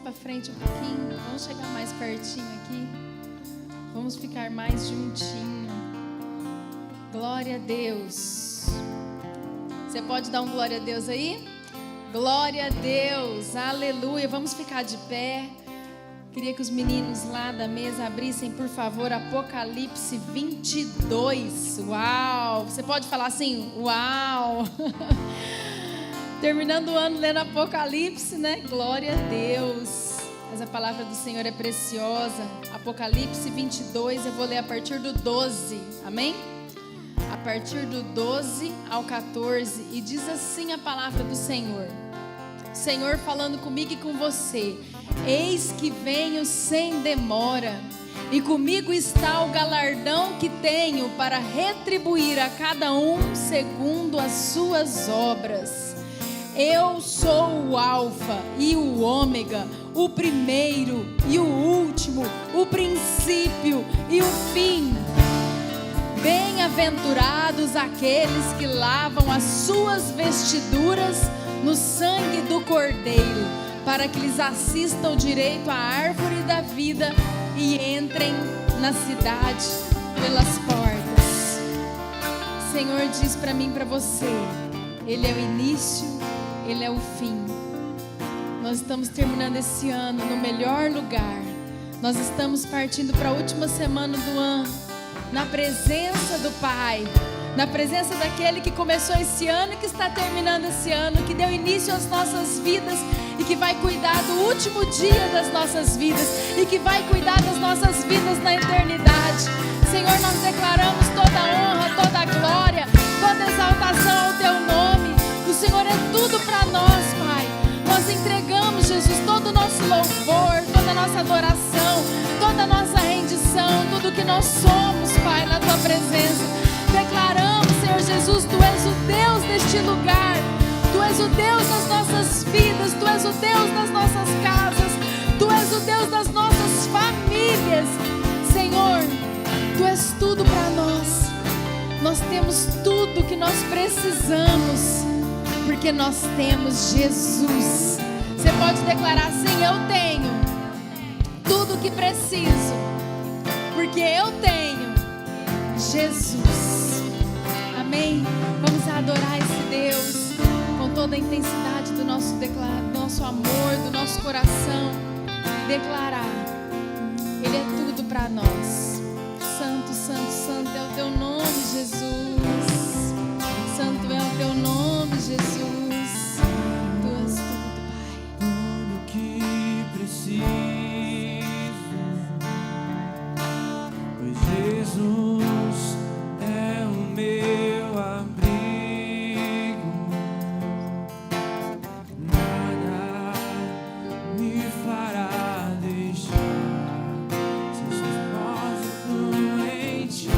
para frente um pouquinho. Vamos chegar mais pertinho aqui. Vamos ficar mais juntinho. Glória a Deus. Você pode dar um glória a Deus aí? Glória a Deus, aleluia. Vamos ficar de pé. Queria que os meninos lá da mesa abrissem, por favor, Apocalipse 22. Uau! Você pode falar assim, uau! Terminando o ano lendo Apocalipse, né? Glória a Deus. Mas a palavra do Senhor é preciosa. Apocalipse 22, eu vou ler a partir do 12. Amém? A partir do 12 ao 14. E diz assim a palavra do Senhor. O Senhor falando comigo e com você. Eis que venho sem demora, e comigo está o galardão que tenho para retribuir a cada um segundo as suas obras. Eu sou o Alfa e o Ômega, o primeiro e o último, o princípio e o fim. Bem-aventurados aqueles que lavam as suas vestiduras no sangue do Cordeiro, para que lhes assistam direito à árvore da vida e entrem na cidade pelas portas. O Senhor diz para mim e para você, Ele é o início, Ele é o fim. Nós estamos terminando esse ano no melhor lugar. Nós estamos partindo para a última semana do ano, na presença do Pai, na presença daquele que começou esse ano e que está terminando esse ano, que deu início às nossas vidas e que vai cuidar do último dia das nossas vidas e que vai cuidar das nossas vidas na eternidade. Senhor, nós declaramos toda a honra, toda a glória, toda a exaltação ao Teu nome. O Senhor é tudo para nós, Pai. Nós entregamos, Jesus, todo o nosso louvor, toda a nossa adoração, toda a nossa rendição, tudo que nós somos, Pai, na Tua presença. Declaramos, Senhor Jesus, Tu és o Deus deste lugar, Tu és o Deus das nossas vidas, Tu és o Deus das nossas casas, Tu és o Deus das nossas famílias. Senhor, Tu és tudo para nós. Nós temos tudo que nós precisamos, porque nós temos Jesus. Você pode declarar assim: eu tenho tudo o que preciso, porque eu tenho Jesus. Amém? Vamos adorar esse Deus com toda a intensidade do nosso amor, do nosso coração. Declarar: Ele é tudo para nós. Santo, santo, santo é o Teu nome, Jesus. Santo é o Teu nome, Jesus. Tu és tudo, Pai. Tudo que preciso, pois Jesus é o meu abrigo. Nada me fará deixar seu propósito em Ti.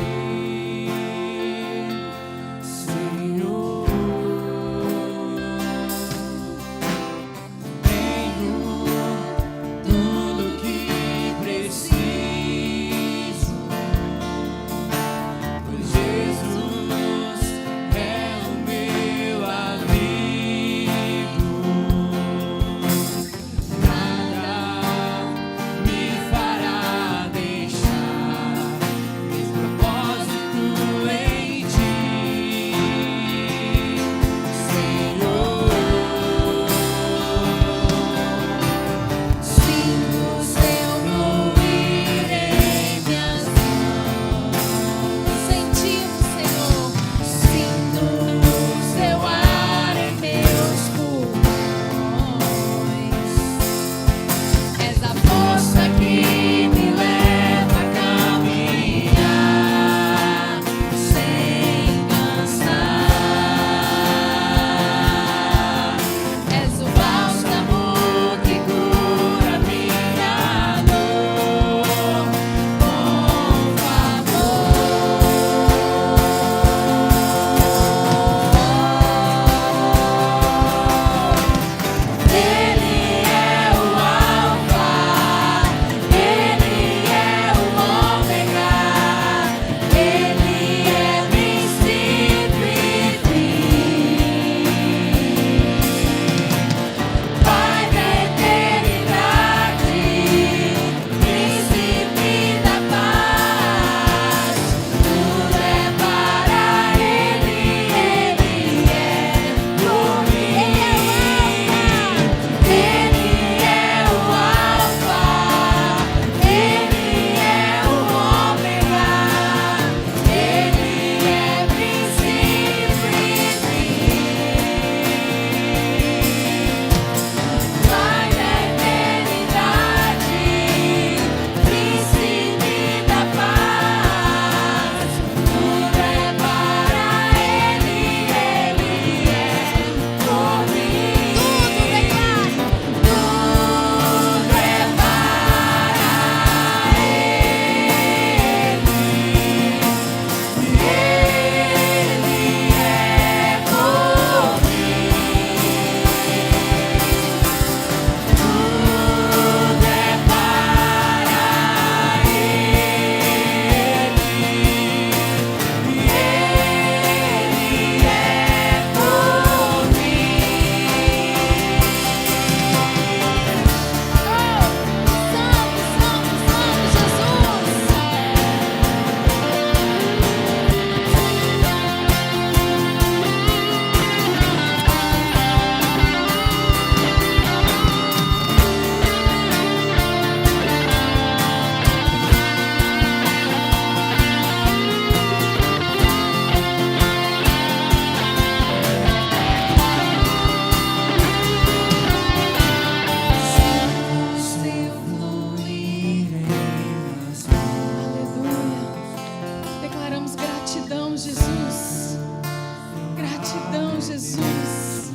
Jesus.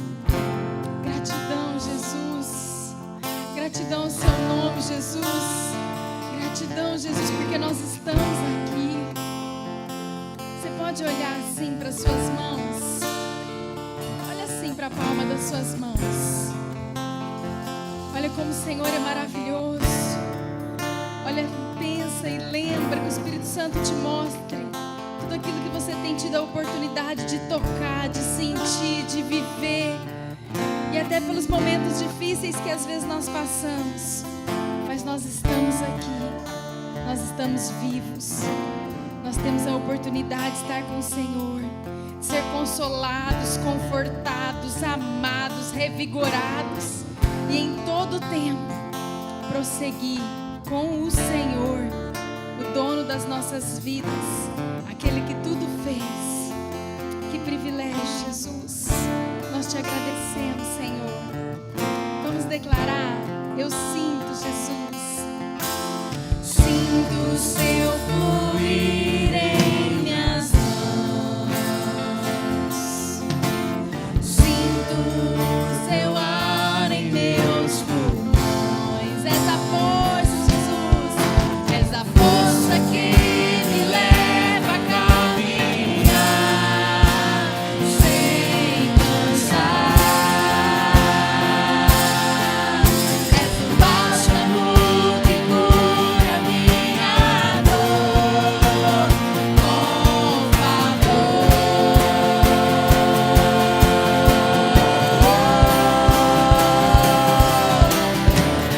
Gratidão, Jesus. Gratidão ao seu nome, Jesus. Gratidão, Jesus, porque nós estamos aqui. Você pode olhar assim para as suas mãos. Olha assim para a palma das suas mãos. Olha como o Senhor é maravilhoso. Olha, pensa e lembra que o Espírito Santo te mostre tudo aquilo que você tem tido a oportunidade de tocar, de sentir, de viver. E até pelos momentos difíceis que às vezes nós passamos. Mas nós estamos aqui. Nós estamos vivos. Nós temos a oportunidade de estar com o Senhor. De ser consolados, confortados, amados, revigorados. E em todo o tempo prosseguir com o Senhor, o dono das nossas vidas, aquele que tudo fez. Que privilégio, Jesus. Nós te agradecemos, Senhor. Vamos declarar: eu sinto, Jesus. Sinto o seu fluir em minhas mãos. Sinto o seu ar em meus pulmões. Essa força, Jesus, essa força que me leva a caminhar sem cansar. Essa baixa luta e cura minha dor com favor.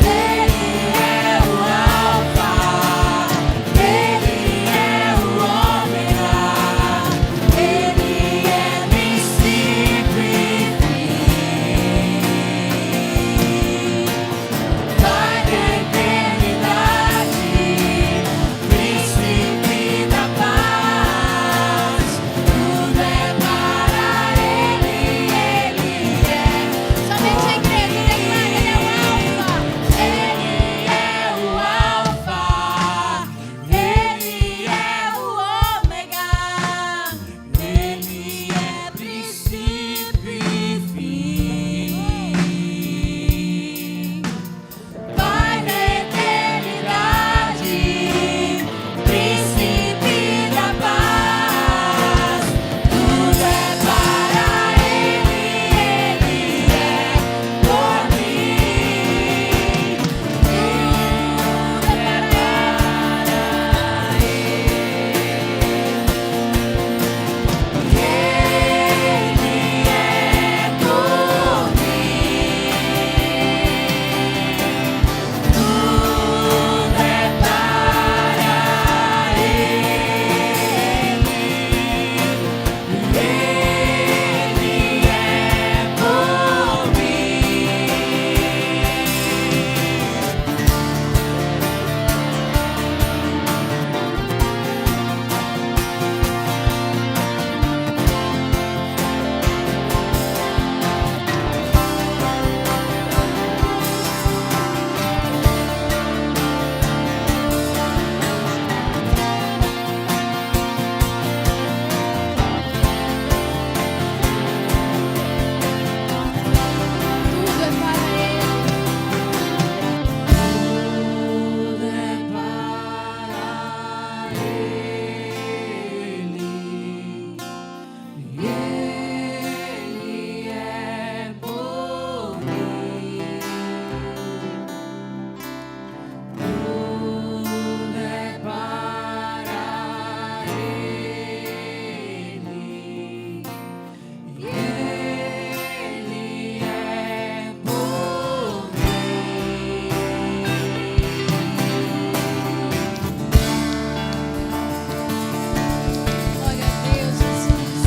Ele é o Alfa, Ele é o Ômega, Ele é princípio e fim. Pai da eternidade, príncipe da paz, tudo é para Ele, Ele é. Somente a igreja declara: Ele é o Alfa, Ele é o Ômega, Ele é princípio e fim. Pai da eternidade, príncipe da paz, tudo é para Ele, Ele é por mim, tudo é para Glória a Deus, Jesus.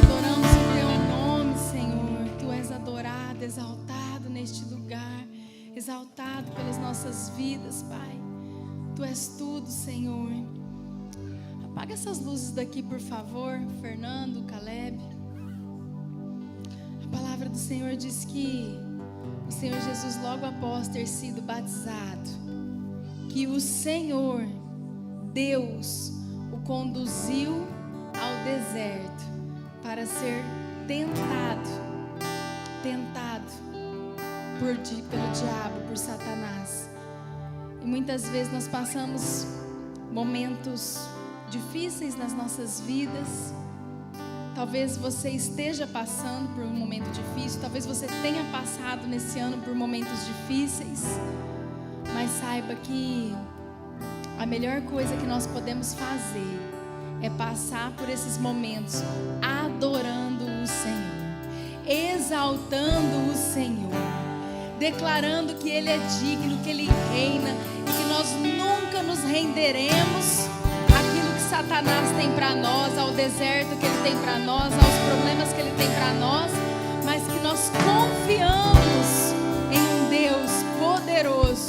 Adoramos o teu nome, Senhor. Tu és adorado, exaltado neste lugar, exaltado pelas nossas vidas, Pai. Tu és tudo, Senhor. Apaga essas luzes daqui, por favor, Fernando, Caleb. A palavra do Senhor diz que o Senhor Jesus, logo após ter sido batizado, que o Senhor, Deus, o conduziu ao deserto para ser tentado pelo diabo, por Satanás. E muitas vezes nós passamos momentos difíceis nas nossas vidas. Talvez você esteja passando por um momento difícil, talvez você tenha passado nesse ano por momentos difíceis, mas saiba que a melhor coisa que nós podemos fazer é passar por esses momentos adorando o Senhor, exaltando o Senhor, declarando que Ele é digno, que Ele reina e que nós nunca nos renderemos àquilo que Satanás tem para nós, ao deserto que Ele tem para nós, aos problemas que Ele tem para nós, mas que nós confiamos em um Deus poderoso,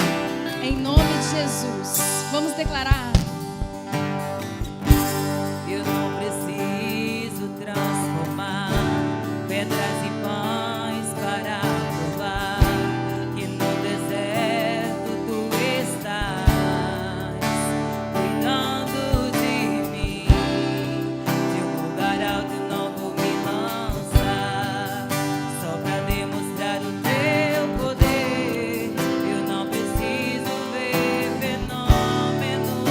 em nome de Jesus. Vamos declarar. Eu não preciso transformar pedras em pães para provar que no deserto tu estás cuidando de mim. De um lugar alto eu não vou me lançar só para demonstrar o teu poder. Eu não preciso ver fenômenos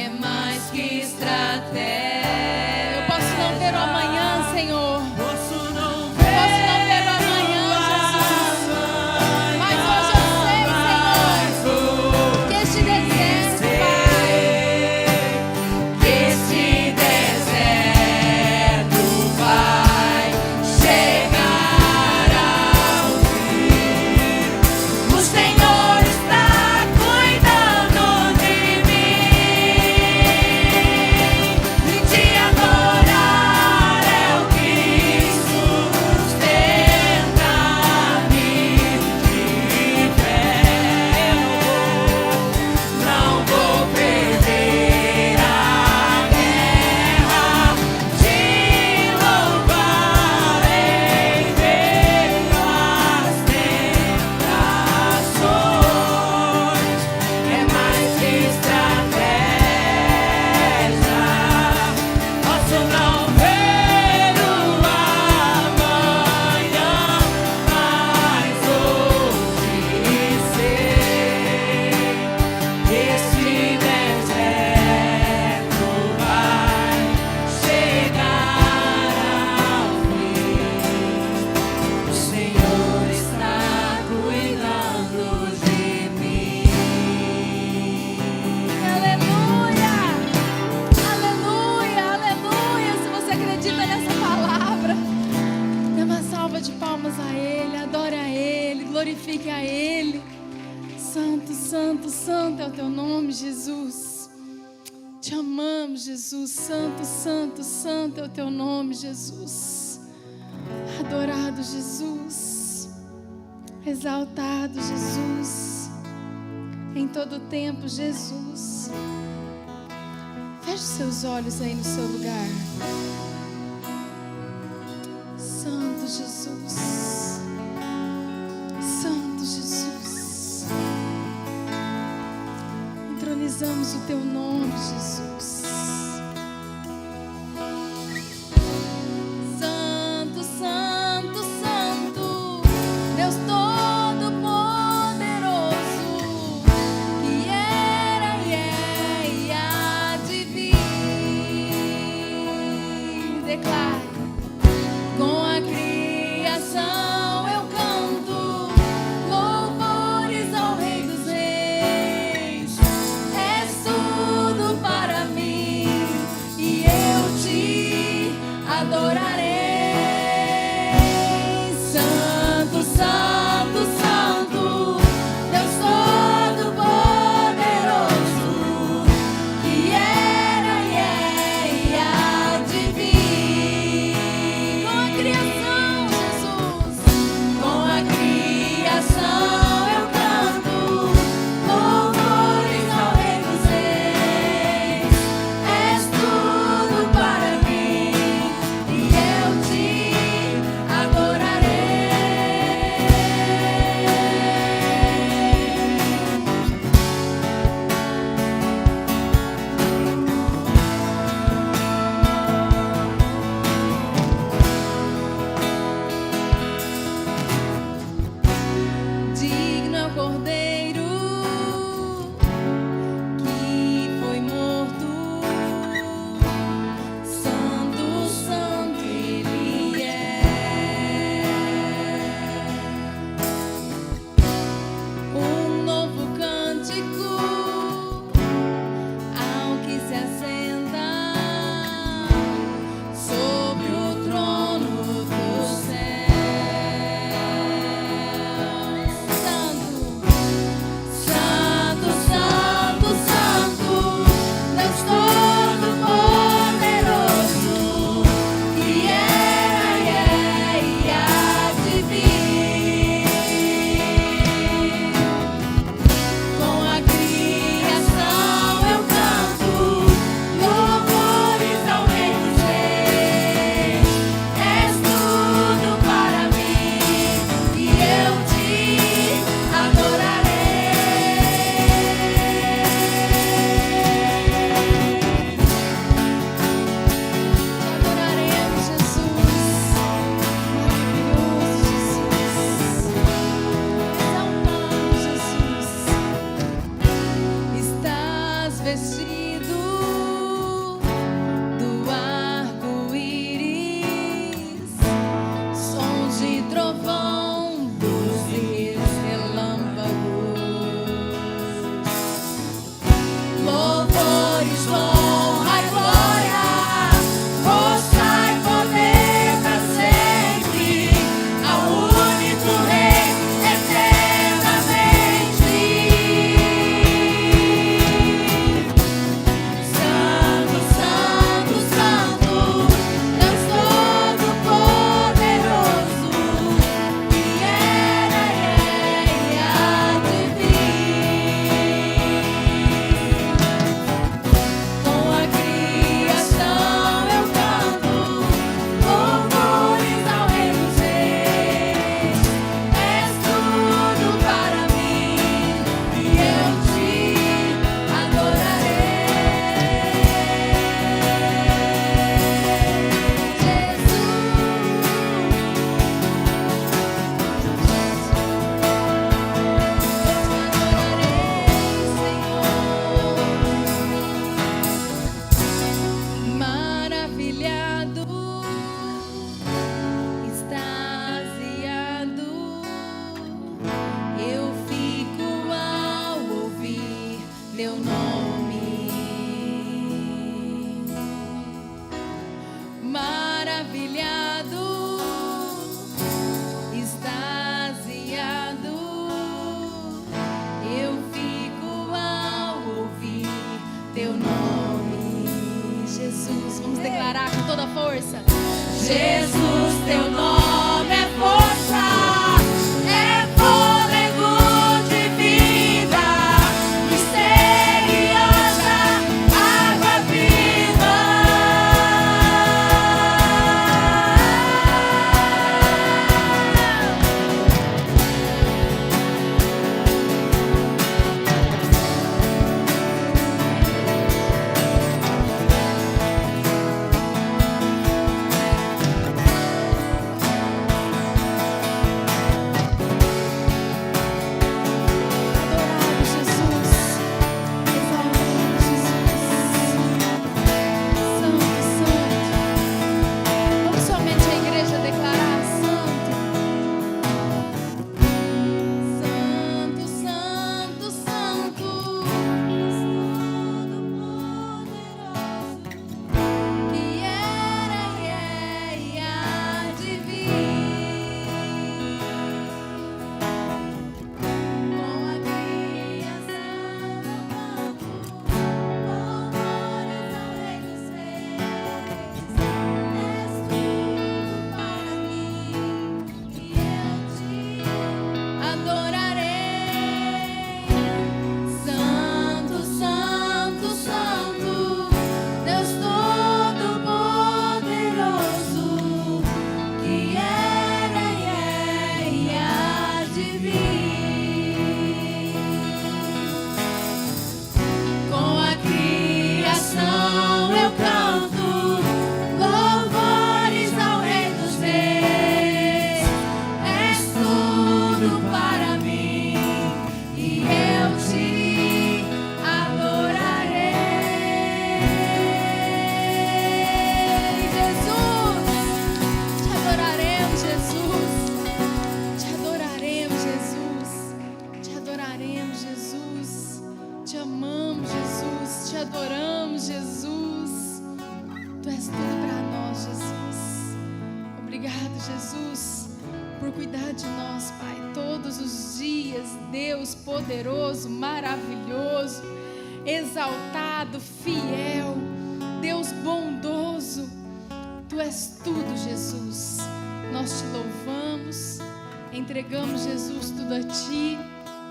é mais que estratégia. Eu posso não ver o amanhã, Senhor. Posso não Posso não ver o amanhã, Jesus. Mas hoje eu sei, Senhor, que este deserto, Pai, Que este deserto vai chegar ao fim. O Senhor está cuidando de mim. E te adorar é o que sustenta-me de pé. Não vou perder a guerra de louvar em meio às tentações. É mais que estratégia. Posso não ver o amanhã, mas hoje sei que este deserto vai chegar ao fim. O Senhor está cuidando de mim. aleluia, aleluia, aleluia. Se você acredita nessa palavra, dê uma salva de palmas a Ele, adore a Ele, glorifique a Ele. Santo, santo, santo é o teu nome, Jesus. Te amamos, Jesus. Santo, santo, santo é o teu nome, Jesus. Adorado, Jesus. Exaltado, Jesus. Em todo tempo, Jesus. Feche os seus olhos aí no seu lugar. Santo Jesus. Santo Jesus. Entronizamos o teu nome, Jesus. Santo, santo, santo, Deus Todo-Poderoso, que era e é e há de vir. Declare. Com a criação eu canto louvores ao Rei dos Reis. És tudo para mim e eu te adorarei. Santo, santo, santo, Deus Todo-Poderoso, que era e é e há de vir. Com a criação, Jesus, com a criação eu canto louvores ao Rei dos Reis. És tudo para mim e eu te adorarei. Digno é o Cordeiro que foi morto. Santo, santo Ele é. Um novo cântico ao que se assenta sobre o trono do céu. Santo, santo, santo, santo, Deus Todo-Poderoso, que era e é e há de vir. Com a criação eu canto louvores ao Rei dos Reis. És tudo para mim e eu te adorarei. Te adoraremos, Jesus. Maravilhoso, Jesus. Exaltamos, Jesus. Estás vestido louvores, honra e glória, força e poder pra sempre, ao único Rei eternamente. Santo, Santo, Santo, Deus Todo-Poderoso, que era e há de vir. Com a criação eu canto louvores ao Rei dos Reis. És tudo para mim e eu te adorarei. Maravilhado, extasiado, eu fico ao ouvir teu nome. Maravilhado, extasiado, eu fico ao ouvir teu nome. Jesus, vamos declarar com toda a força. Jesus, teu nome é força, é fôlego de vida, misteriosa água viva. Adorado Jesus, exaltado Jesus, Santo, Santo. Vamos somente a igreja declarar: Santo, Santo, Santo, Santo, Todo-Poderoso, que era e há de vir. Com a criação eu canto louvores ao Rei dos Reis. És tudo para mim e eu te adorarei. Santo, Santo, Santo, Deus Todo-Poderoso, que era e há de vir. Com a criação eu canto louvores ao Rei dos Reis. És tudo para mim e eu te adorarei. Jesus, te adoraremos, Jesus. Te adoraremos, Jesus. Te adoraremos, Jesus. Te amamos, Jesus. Te adoramos, Jesus. Tu és tudo para nós, Jesus. Obrigado, Jesus, por cuidar de nós, Pai, todos os dias. Deus poderoso, maravilhoso, exaltado, fiel, Deus bondoso. Tu és tudo, Jesus. Nós te louvamos, entregamos, Jesus, tudo a Ti.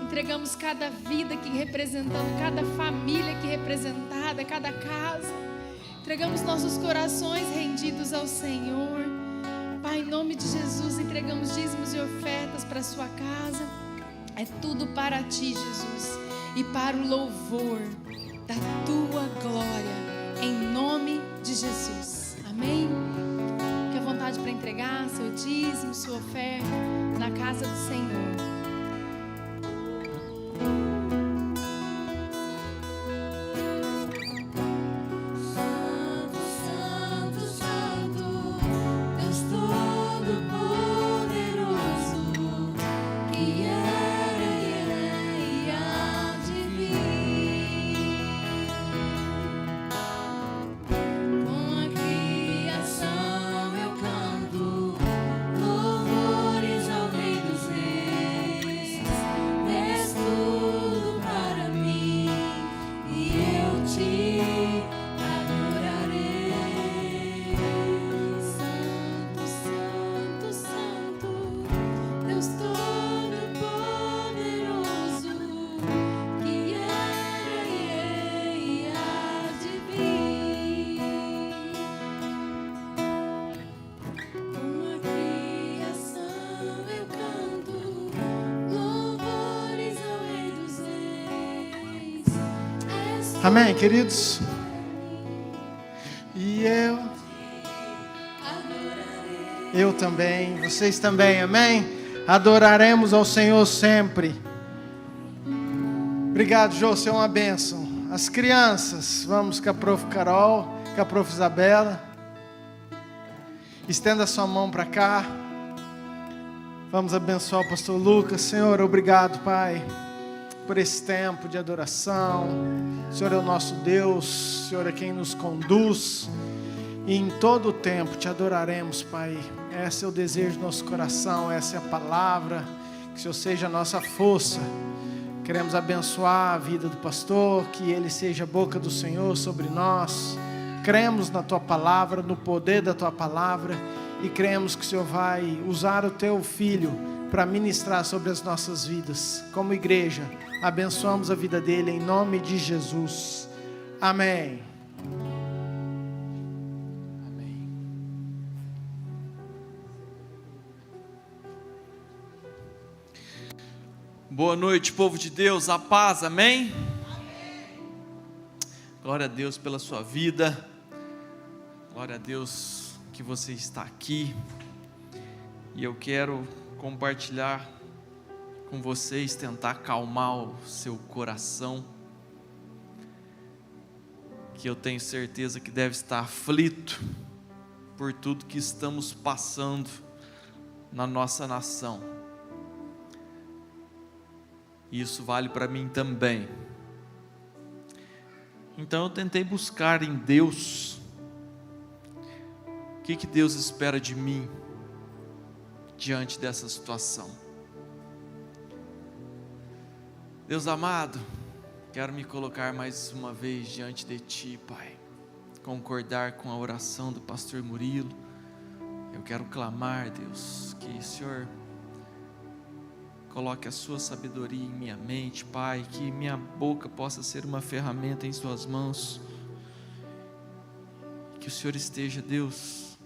Entregamos cada vida aqui representando, cada família aqui representada, cada casa. Entregamos nossos corações rendidos ao Senhor. Pai, em nome de Jesus, entregamos dízimos e ofertas para a sua casa. É tudo para Ti, Jesus, e para o louvor da Tua glória, em nome de Jesus. Amém? Fique à vontade para entregar seu dízimo, sua oferta na casa do Senhor. Amém, queridos? E eu também, vocês também, amém? Adoraremos ao Senhor sempre. Obrigado, Jô, você é uma bênção. As crianças, vamos com a prof. Carol, com a prof. Isabela. Estenda a sua mão para cá. Vamos abençoar o pastor Lucas. Senhor, obrigado, Pai, por esse tempo de adoração. O Senhor é o nosso Deus, o Senhor é quem nos conduz. E em todo o tempo te adoraremos, Pai. Esse é o desejo do nosso coração, essa é a palavra. Que o Senhor seja a nossa força. Queremos abençoar a vida do pastor, que ele seja a boca do Senhor sobre nós. Cremos na tua palavra, no poder da tua palavra, e cremos que o Senhor vai usar o teu filho para ministrar sobre as nossas vidas. Como igreja, abençoamos a vida dele em nome de Jesus. Amém. Amém. Boa noite, povo de Deus, a paz, amém? Glória a Deus pela sua vida. Glória a Deus que você está aqui. E eu quero compartilhar com vocês, tentar acalmar o seu coração, que eu tenho certeza que deve estar aflito por tudo que estamos passando na nossa nação. Isso vale para mim também. Então eu tentei buscar em Deus o que Deus espera de mim diante dessa situação. Deus amado, quero me colocar mais uma vez diante de Ti, Pai. Concordar com a oração do pastor Murilo. Eu quero clamar, Deus, que o Senhor coloque a sua sabedoria em minha mente, Pai, que minha boca possa ser uma ferramenta em suas mãos. Que o Senhor esteja, Deus,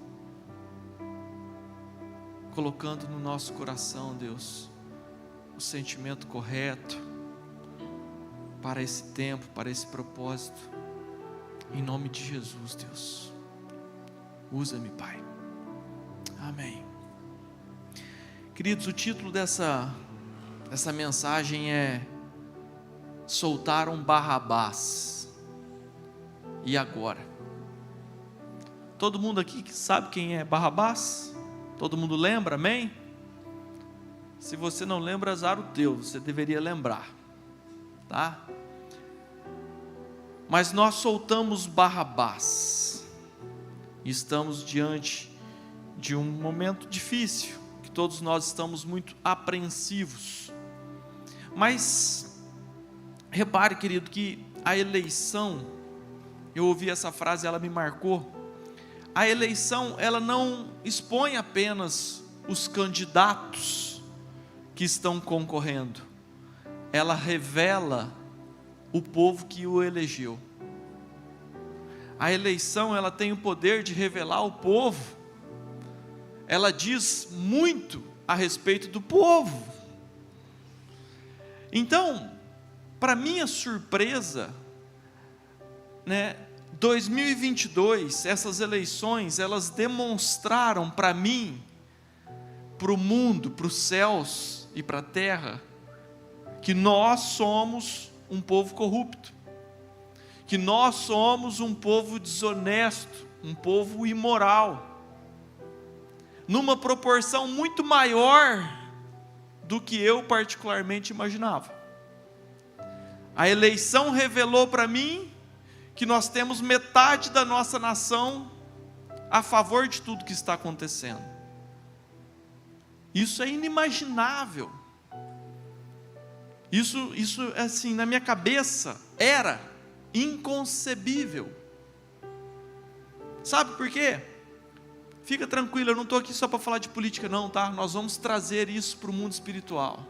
colocando no nosso coração, Deus, o sentimento correto para esse tempo, para esse propósito. Em nome de Jesus, Deus, usa-me, Pai. Amém. Queridos, o título dessa mensagem é Soltaram Barrabás. E agora? Todo mundo aqui sabe quem é Barrabás? Todo mundo lembra, amém? Se você não lembra, azar o teu, você deveria lembrar, tá? Mas nós soltamos Barrabás. Estamos diante de um momento difícil, que todos nós estamos muito apreensivos. Mas repare, querido, que a eleição, eu ouvi essa frase, ela me marcou. A eleição, ela não expõe apenas os candidatos que estão concorrendo, ela revela o povo que o elegeu. A eleição, ela tem o poder de revelar o povo. Ela diz muito a respeito do povo. Então, para minha surpresa, 2022, essas eleições, elas demonstraram para mim, para o mundo, para os céus e para a terra, que nós somos um povo corrupto, que nós somos um povo desonesto, um povo imoral, numa proporção muito maior do que eu particularmente imaginava. A eleição revelou para mim que nós temos metade da nossa nação a favor de tudo que está acontecendo. Isso é inimaginável. Isso assim, na minha cabeça, era inconcebível. Sabe por quê? Fica tranquilo, eu não estou aqui só para falar de política não, tá? Nós vamos trazer isso para o mundo espiritual.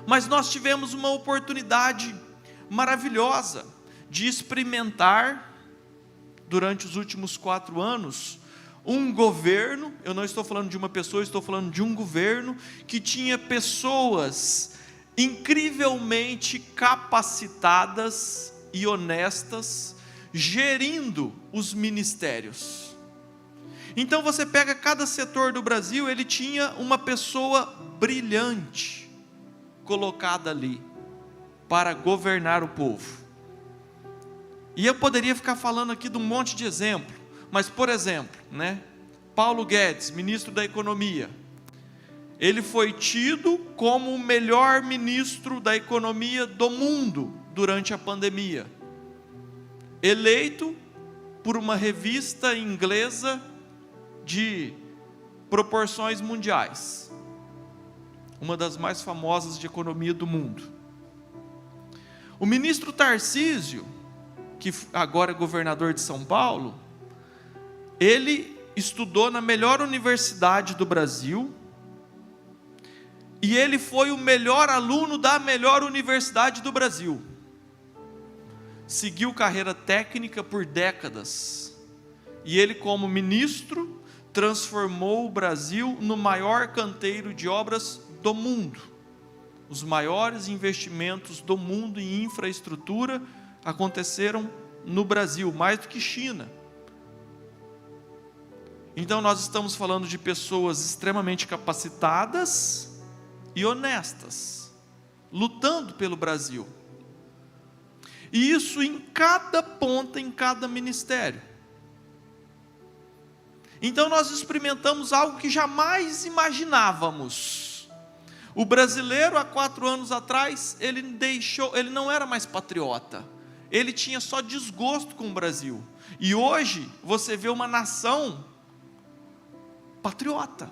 Mas nós tivemos uma oportunidade maravilhosa de experimentar, durante os últimos 4 anos, um governo, eu não estou falando de uma pessoa, estou falando de um governo, que tinha pessoas incrivelmente capacitadas e honestas, gerindo os ministérios. Então você pega cada setor do Brasil, ele tinha uma pessoa brilhante colocada ali para governar o povo. E eu poderia ficar falando aqui de um monte de exemplo, mas por exemplo, Paulo Guedes, ministro da Economia, ele foi tido como o melhor ministro da economia do mundo durante a pandemia, eleito por uma revista inglesa de proporções mundiais, uma das mais famosas de economia do mundo. O ministro Tarcísio, que agora é governador de São Paulo, ele estudou na melhor universidade do Brasil, e ele foi o melhor aluno da melhor universidade do Brasil. Seguiu carreira técnica por décadas, e ele, como ministro, transformou o Brasil no maior canteiro de obras do mundo. Os maiores investimentos do mundo em infraestrutura aconteceram no Brasil, mais do que China. Então nós estamos falando de pessoas extremamente capacitadas e honestas, lutando pelo Brasil. E isso em cada ponta, em cada ministério. Então nós experimentamos algo que jamais imaginávamos. O brasileiro, há 4 anos atrás, ele não era mais patriota. Ele tinha só desgosto com o Brasil. E hoje, você vê uma nação patriota,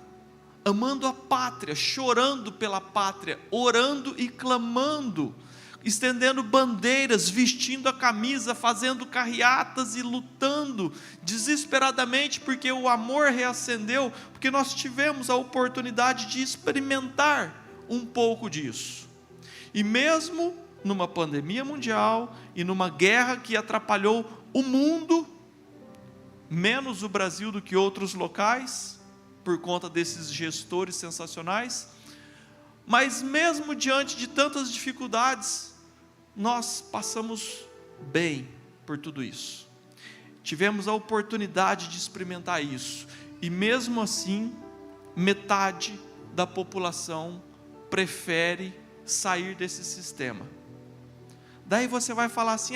amando a pátria, chorando pela pátria, orando e clamando, estendendo bandeiras, vestindo a camisa, fazendo carreatas e lutando desesperadamente, porque o amor reacendeu, porque nós tivemos a oportunidade de experimentar um pouco disso. E mesmo numa pandemia mundial e numa guerra que atrapalhou o mundo, menos o Brasil do que outros locais, por conta desses gestores sensacionais, mas mesmo diante de tantas dificuldades, nós passamos bem por tudo isso. Tivemos a oportunidade de experimentar isso, e mesmo assim, metade da população prefere sair desse sistema. Daí você vai falar assim: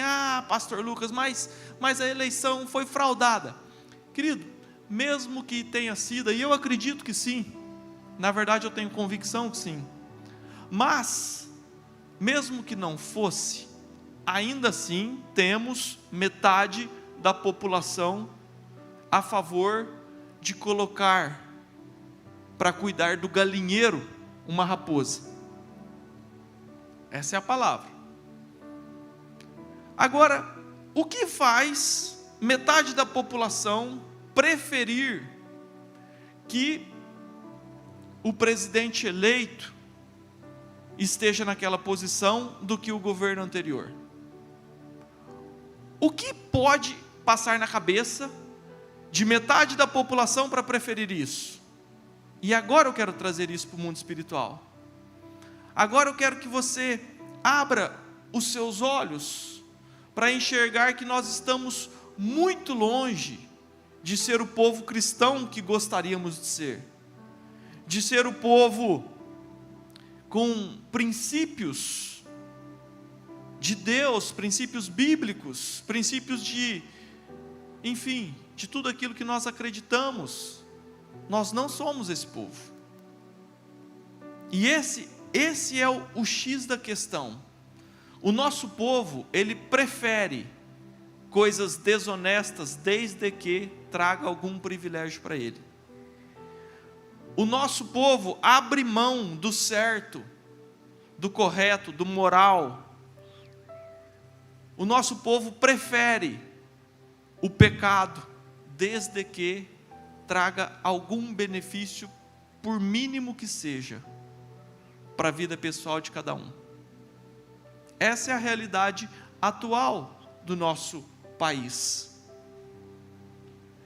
pastor Lucas, mas a eleição foi fraudada. Querido, mesmo que tenha sido, e eu acredito que sim, na verdade eu tenho convicção que sim, mas, mesmo que não fosse, ainda assim temos metade da população a favor de colocar para cuidar do galinheiro uma raposa. Essa é a palavra. Agora, o que faz metade da população preferir que o presidente eleito esteja naquela posição do que o governo anterior? O que pode passar na cabeça de metade da população para preferir isso? E agora eu quero trazer isso para o mundo espiritual. Agora eu quero que você abra os seus olhos para enxergar que nós estamos muito longe de ser o povo cristão que gostaríamos de ser o povo com princípios de Deus, princípios bíblicos, princípios de tudo aquilo que nós acreditamos. Nós não somos esse povo. E esse é o X da questão. O nosso povo, ele prefere coisas desonestas, desde que traga algum privilégio para ele. O nosso povo abre mão do certo, do correto, do moral. O nosso povo prefere o pecado, desde que traga algum benefício, por mínimo que seja, para a vida pessoal de cada um. Essa é a realidade atual do nosso país.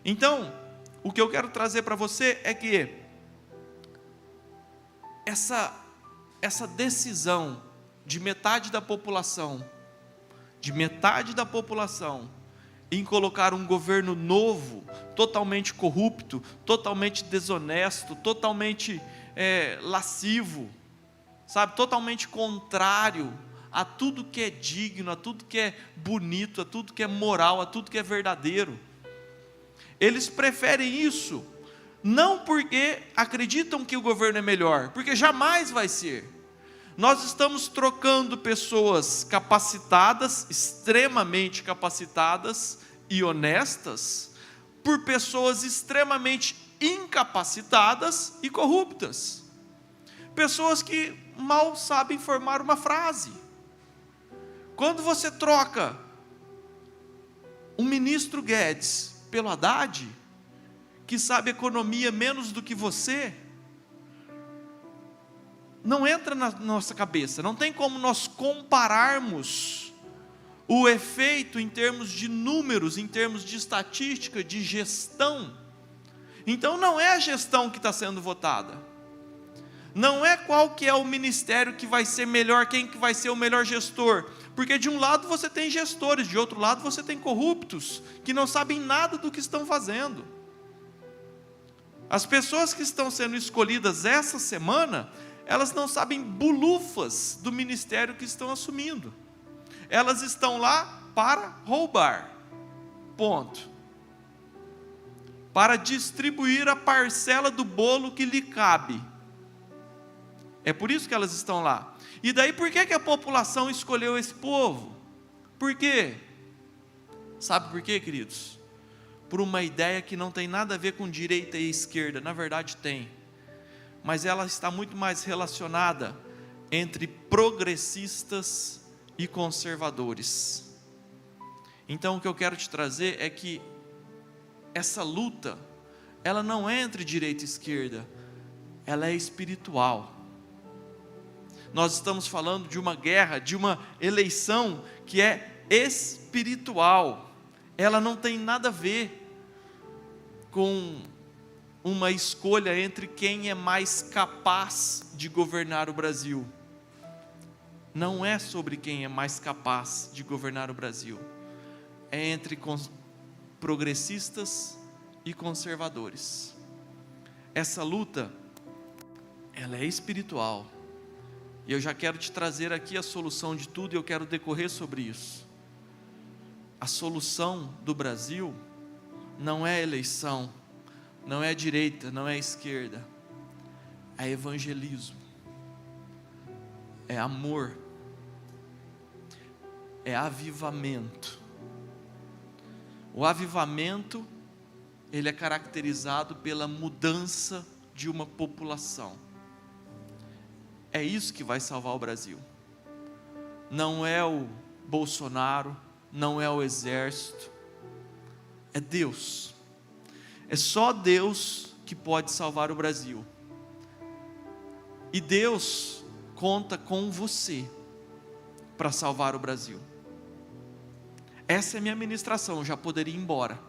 Então, o que eu quero trazer para você é que essa decisão de metade da população de metade da população em colocar um governo novo, totalmente corrupto, totalmente desonesto, totalmente lascivo, sabe, totalmente contrário a tudo que é digno, a tudo que é bonito, a tudo que é moral, a tudo que é verdadeiro. Eles preferem isso, não porque acreditam que o governo é melhor, porque jamais vai ser. Nós estamos trocando pessoas capacitadas, extremamente capacitadas e honestas, por pessoas extremamente incapacitadas e corruptas. Pessoas que mal sabem formar uma frase. Quando você troca um ministro Guedes pelo Haddad, que sabe economia menos do que você, não entra na nossa cabeça, não tem como nós compararmos o efeito em termos de números, em termos de estatística, de gestão. Então não é a gestão que está sendo votada, não é qual que é o ministério que vai ser melhor, quem que vai ser o melhor gestor, porque de um lado você tem gestores, de outro lado você tem corruptos, que não sabem nada do que estão fazendo. As pessoas que estão sendo escolhidas essa semana, elas não sabem bulufas do ministério que estão assumindo. Elas estão lá para roubar, ponto. Para distribuir a parcela do bolo que lhe cabe. É por isso que elas estão lá. E daí por que a população escolheu esse povo? Por quê? Sabe por quê, queridos? Por uma ideia que não tem nada a ver com direita e esquerda, na verdade tem. Mas ela está muito mais relacionada entre progressistas e conservadores. Então o que eu quero te trazer é que essa luta, ela não é entre direita e esquerda, ela é espiritual. Nós estamos falando de uma guerra, de uma eleição que é espiritual. Ela não tem nada a ver com uma escolha entre quem é mais capaz de governar o Brasil. Não é sobre quem é mais capaz de governar o Brasil. É entre progressistas e conservadores. Essa luta, ela é espiritual. E eu já quero te trazer aqui a solução de tudo, e eu quero decorrer sobre isso. A solução do Brasil não é eleição, não é direita, não é esquerda, é evangelismo, é amor, é avivamento. O avivamento, ele é caracterizado pela mudança de uma população. É isso que vai salvar o Brasil. Não é o Bolsonaro, não é o exército, é Deus. É só Deus que pode salvar o Brasil. E Deus conta com você para salvar o Brasil. Essa é a minha ministração, eu já poderia ir embora.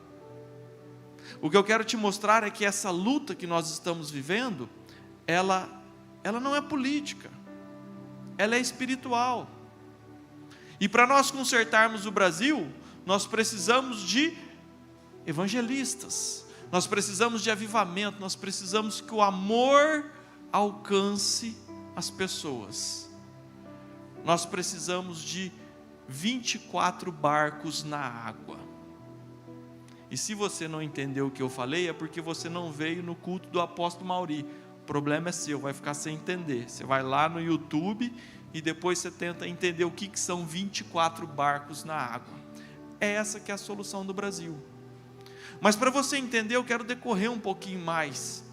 O que eu quero te mostrar é que essa luta que nós estamos vivendo, ela não é política, ela é espiritual. E para nós consertarmos o Brasil, nós precisamos de evangelistas, nós precisamos de avivamento, nós precisamos que o amor alcance as pessoas. Nós precisamos de 24 barcos na água. E se você não entendeu o que eu falei, é porque você não veio no culto do apóstolo Mauri. O problema é seu, vai ficar sem entender. Você vai lá no YouTube e depois você tenta entender o que são 24 barcos na água. É essa que é a solução do Brasil. Mas para você entender, eu quero decorrer um pouquinho mais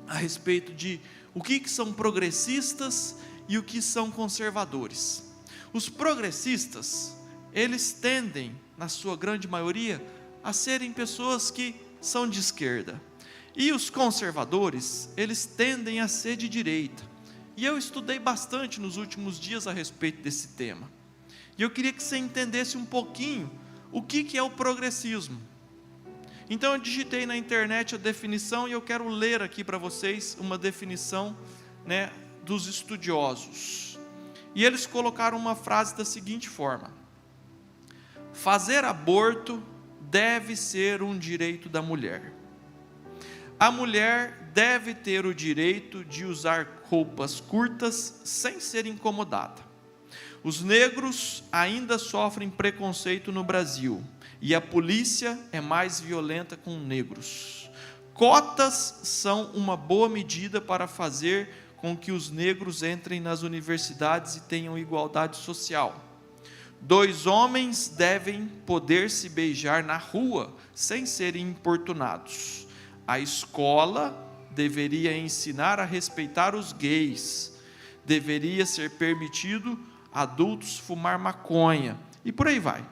a respeito de o que são progressistas e o que são conservadores. Os progressistas, eles tendem, na sua grande maioria, a serem pessoas que são de esquerda. E os conservadores, eles tendem a ser de direita. E eu estudei bastante nos últimos dias a respeito desse tema. E eu queria que você entendesse um pouquinho o que é o progressismo. Então eu digitei na internet a definição e eu quero ler aqui para vocês uma definição, dos estudiosos. E eles colocaram uma frase da seguinte forma: fazer aborto deve ser um direito da mulher. A mulher deve ter o direito de usar roupas curtas sem ser incomodada. Os negros ainda sofrem preconceito no Brasil e a polícia é mais violenta com negros. Cotas são uma boa medida para fazer com que os negros entrem nas universidades e tenham igualdade social. 2 homens devem poder se beijar na rua sem serem importunados. A escola deveria ensinar a respeitar os gays. Deveria ser permitido adultos fumar maconha. E por aí vai.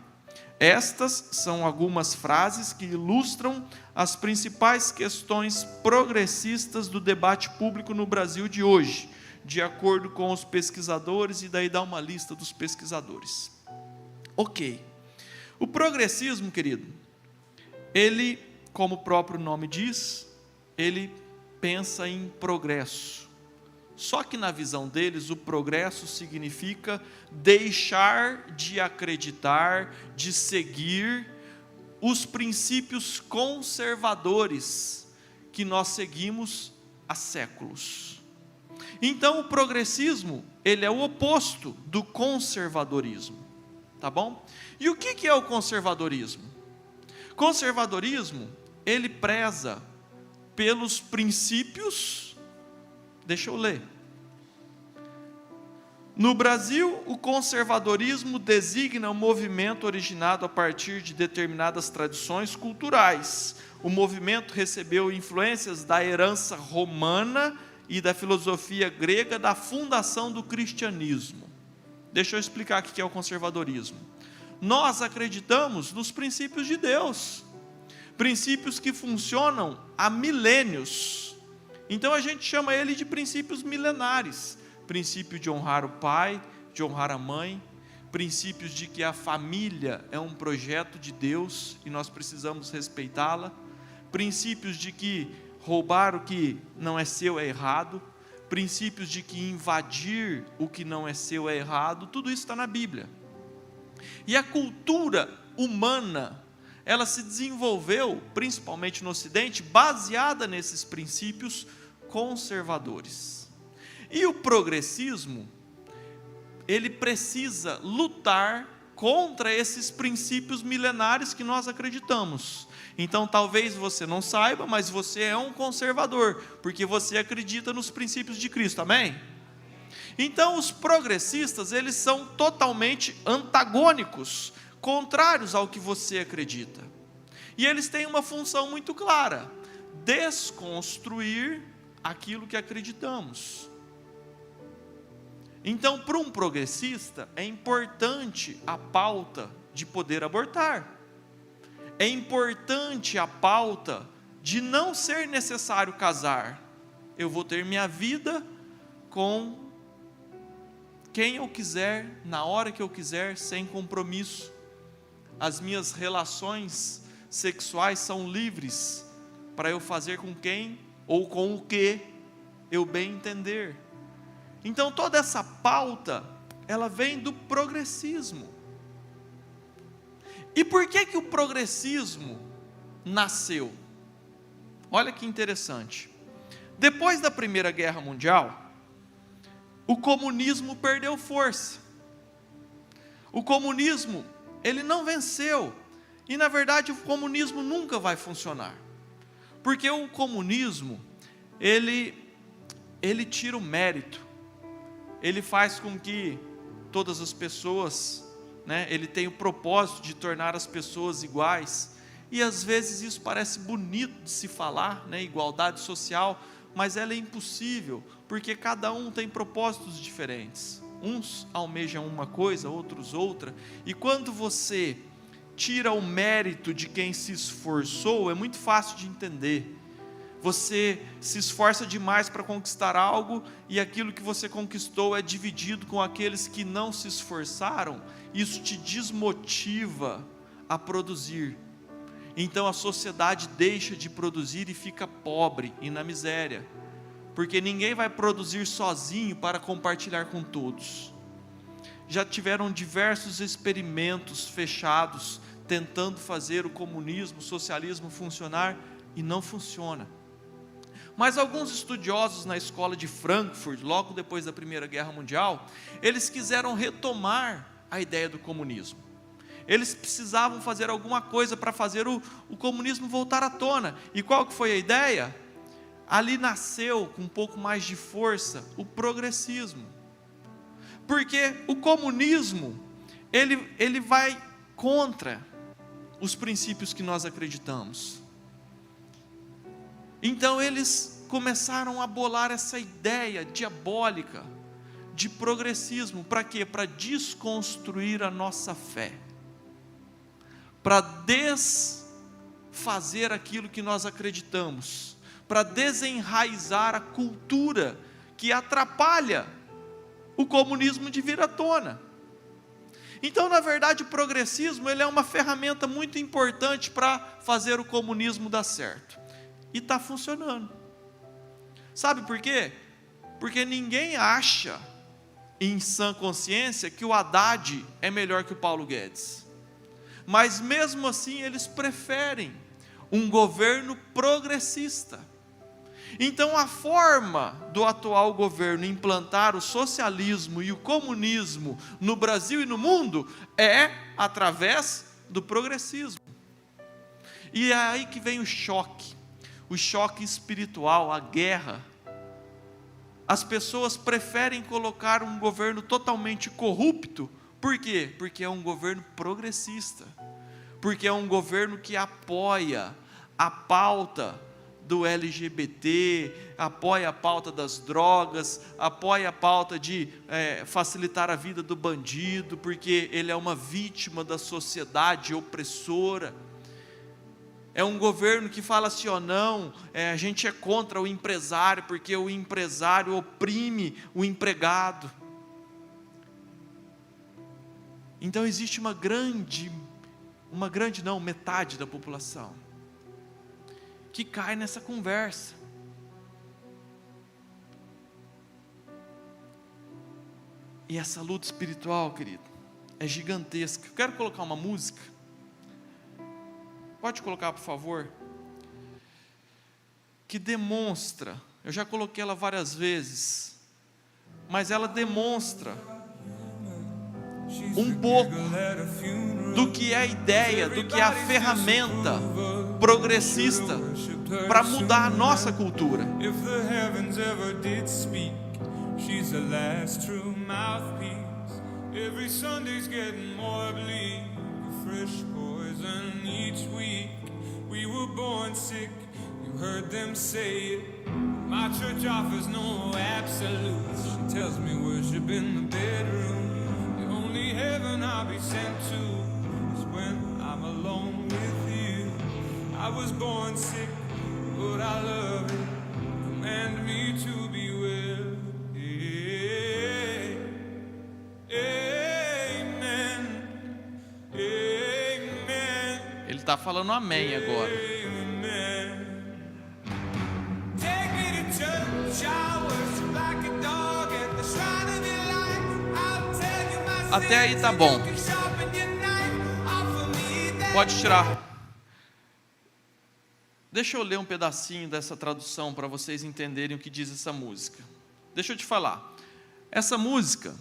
Estas são algumas frases que ilustram as principais questões progressistas do debate público no Brasil de hoje, de acordo com os pesquisadores, e daí dá uma lista dos pesquisadores. Ok. O progressismo, querido, ele, como o próprio nome diz, ele pensa em progresso. Só que na visão deles, o progresso significa deixar de acreditar, de seguir os princípios conservadores que nós seguimos há séculos. Então, o progressismo, ele é o oposto do conservadorismo, tá bom? E o que é o conservadorismo? Conservadorismo, ele preza pelos princípios. Deixa eu ler. No Brasil, o conservadorismo designa um movimento originado a partir de determinadas tradições culturais. O movimento recebeu influências da herança romana e da filosofia grega da fundação do cristianismo. Deixa eu explicar o que é o conservadorismo. Nós acreditamos nos princípios de Deus, princípios que funcionam há milênios. Então a gente chama ele de princípios milenares. Princípio de honrar o pai, de honrar a mãe, princípios de que a família é um projeto de Deus e nós precisamos respeitá-la, princípios de que roubar o que não é seu é errado, princípios de que invadir o que não é seu é errado. Tudo isso está na Bíblia. E a cultura humana, ela se desenvolveu, principalmente no Ocidente, baseada nesses princípios conservadores. E o progressismo, ele precisa lutar contra esses princípios milenares que nós acreditamos. Então, talvez você não saiba, mas você é um conservador, porque você acredita nos princípios de Cristo, amém? Então, os progressistas, eles são totalmente antagônicos, contrários ao que você acredita. E eles têm uma função muito clara: desconstruir aquilo que acreditamos. Então, para um progressista, é importante a pauta de poder abortar. É importante a pauta de não ser necessário casar. Eu vou ter minha vida com quem eu quiser, na hora que eu quiser, sem compromisso. As minhas relações sexuais são livres para eu fazer com quem ou com o que eu bem entender. Então toda essa pauta, ela vem do progressismo. E por que o progressismo nasceu? Olha que interessante. Depois da Primeira Guerra Mundial, o comunismo perdeu força. O comunismo, ele não venceu. E na verdade o comunismo nunca vai funcionar. Porque o comunismo, ele tira o mérito. Ele faz com que todas as pessoas, ele tem o propósito de tornar as pessoas iguais, e às vezes isso parece bonito de se falar, igualdade social, mas ela é impossível, porque cada um tem propósitos diferentes. Uns almejam uma coisa, outros outra, e quando você tira o mérito de quem se esforçou, é muito fácil de entender. Você se esforça demais para conquistar algo, e aquilo que você conquistou é dividido com aqueles que não se esforçaram. Isso te desmotiva a produzir. Então a sociedade deixa de produzir e fica pobre e na miséria, porque ninguém vai produzir sozinho para compartilhar com todos. já tiveram diversos experimentos fechados, tentando fazer o comunismo, o socialismo funcionar, e não funciona. Mas alguns estudiosos na escola de Frankfurt, logo depois da Primeira Guerra Mundial, eles quiseram retomar a ideia do comunismo. Eles precisavam fazer alguma coisa para fazer o comunismo voltar à tona. E qual que foi a ideia? Ali nasceu, com um pouco mais de força, o progressismo. Porque o comunismo, ele vai contra os princípios que nós acreditamos. Então eles começaram a bolar essa ideia diabólica de progressismo. Para quê? Para desconstruir a nossa fé. Para desfazer aquilo que nós acreditamos. Para desenraizar a cultura que atrapalha o comunismo de vir à tona. Então, na verdade, o progressismo ele é uma ferramenta muito importante para fazer o comunismo dar certo. E está funcionando. Sabe por quê? Porque ninguém acha, em sã consciência, que o Haddad é melhor que o Paulo Guedes. Mas mesmo assim, eles preferem um governo progressista. Então, a forma do atual governo implantar o socialismo e o comunismo no Brasil e no mundo é através do progressismo. E é aí que vem o choque espiritual, a guerra. As pessoas preferem colocar um governo totalmente corrupto. Por quê? Porque é um governo progressista. Porque é um governo que apoia a pauta do LGBT, apoia a pauta das drogas, apoia a pauta de facilitar a vida do bandido, porque ele é uma vítima da sociedade opressora. É um governo que fala assim, não, a gente é contra o empresário, porque o empresário oprime o empregado. Então existe metade da população que cai nessa conversa. E essa luta espiritual, querido, é gigantesca. Eu quero colocar uma música. Pode colocar, por favor? Que demonstra, eu já coloquei ela várias vezes, mas ela demonstra um pouco do que é a ideia, do que é a ferramenta progressista para mudar a nossa cultura. Each week we were born sick, you heard them say it. My church offers no absolutes. She tells me worship in the bedroom. The only heaven I'll be sent to is when I'm alone with you. I was born sick, but I love it. Command me to be well. Amen. Ele está falando amém agora. Até aí tá bom. Pode tirar. Deixa eu ler um pedacinho dessa tradução para vocês entenderem o que diz essa música. Deixa eu te falar. Essa música,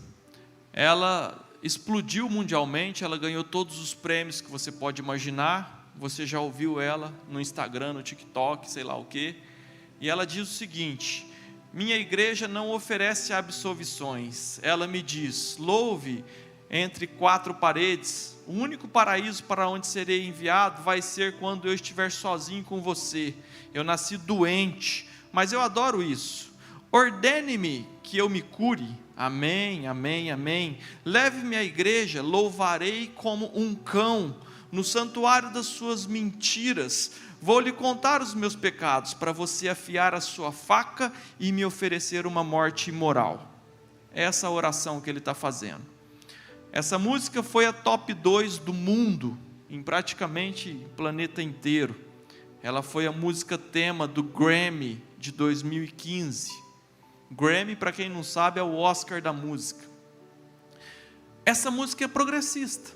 ela explodiu mundialmente, ela ganhou todos os prêmios que você pode imaginar. Você já ouviu ela no Instagram, no TikTok, sei lá o quê. E ela diz o seguinte: minha igreja não oferece absolvições. Ela me diz, louve entre quatro paredes. O único paraíso para onde serei enviado vai ser quando eu estiver sozinho com você. Eu nasci doente, mas eu adoro isso. Ordene-me que eu me cure. Amém, amém, amém. Leve-me à igreja, louvarei como um cão. No santuário das suas mentiras, vou lhe contar os meus pecados, para você afiar a sua faca e me oferecer uma morte imoral. É essa oração que ele está fazendo. Essa música foi a top 2 do mundo, em praticamente o planeta inteiro. Ela foi a música tema do Grammy de 2015. Grammy, para quem não sabe, é o Oscar da música. essa música é progressista.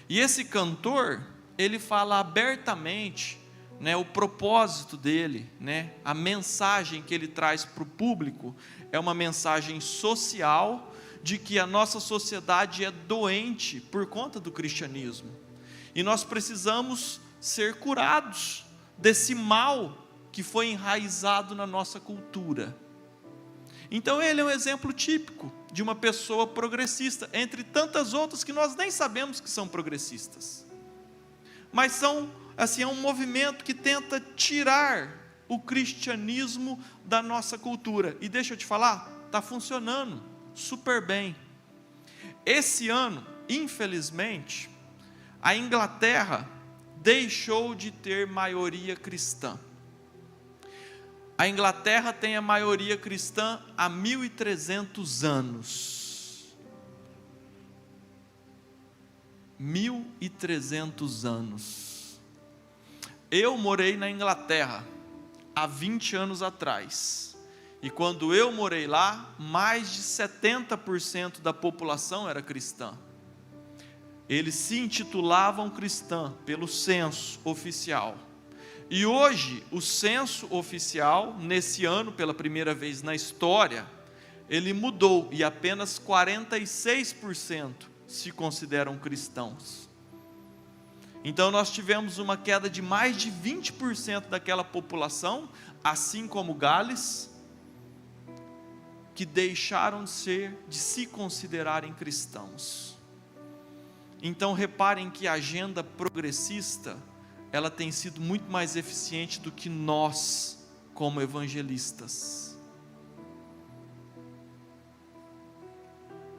E esse cantor, ele fala abertamente, né, o propósito dele, né, a mensagem que ele traz para o público, é uma mensagem social, de que a nossa sociedade é doente por conta do cristianismo. E nós precisamos ser curados desse mal que foi enraizado na nossa cultura. Então ele é um exemplo típico de uma pessoa progressista, entre tantas outras que nós nem sabemos que são progressistas. Mas são, assim, é um movimento que tenta tirar o cristianismo da nossa cultura. E deixa eu te falar, está funcionando super bem. Esse ano, infelizmente, a Inglaterra deixou de ter maioria cristã. A Inglaterra tem a maioria cristã há 1300 anos. 1300 anos. Eu morei na Inglaterra há 20 anos atrás. E quando eu morei lá, mais de 70% da população era cristã. Eles se intitulavam cristã pelo censo oficial. E hoje, o censo oficial, nesse ano, pela primeira vez na história, ele mudou e apenas 46% se consideram cristãos. Então nós tivemos uma queda de mais de 20% daquela população, assim como Gales, que deixaram de se considerarem cristãos. Então reparem que a agenda progressista, ela tem sido muito mais eficiente do que nós, como evangelistas.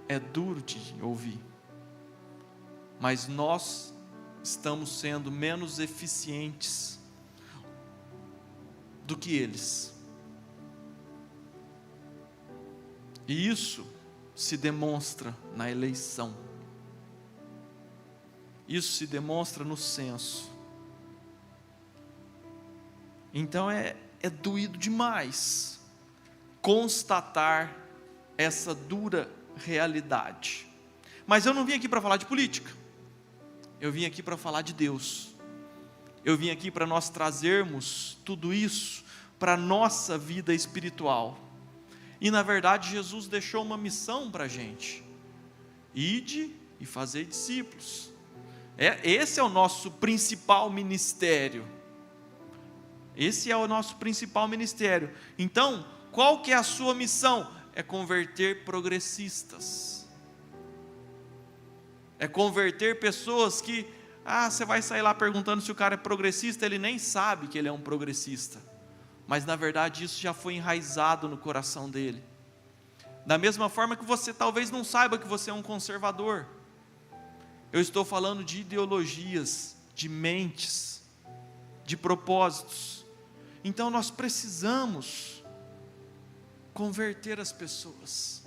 É duro de ouvir, mas nós estamos sendo menos eficientes do que eles. E isso se demonstra na eleição. Isso se demonstra no censo. Então é doído demais constatar essa dura realidade. Mas eu não vim aqui para falar de política. Eu vim aqui para falar de Deus. Eu vim aqui para nós trazermos tudo isso para a nossa vida espiritual. E na verdade Jesus deixou uma missão para a gente: ide e fazer discípulos. Esse é o nosso principal ministério. Esse é o nosso principal ministério. Então, qual que é a sua missão? É converter progressistas. É converter pessoas que, você vai sair lá perguntando se o cara é progressista, ele nem sabe que ele é um progressista. Mas na verdade isso já foi enraizado no coração dele. Da mesma forma que você talvez não saiba que você é um conservador. Eu estou falando de ideologias, de mentes, de propósitos. Então nós precisamos converter as pessoas.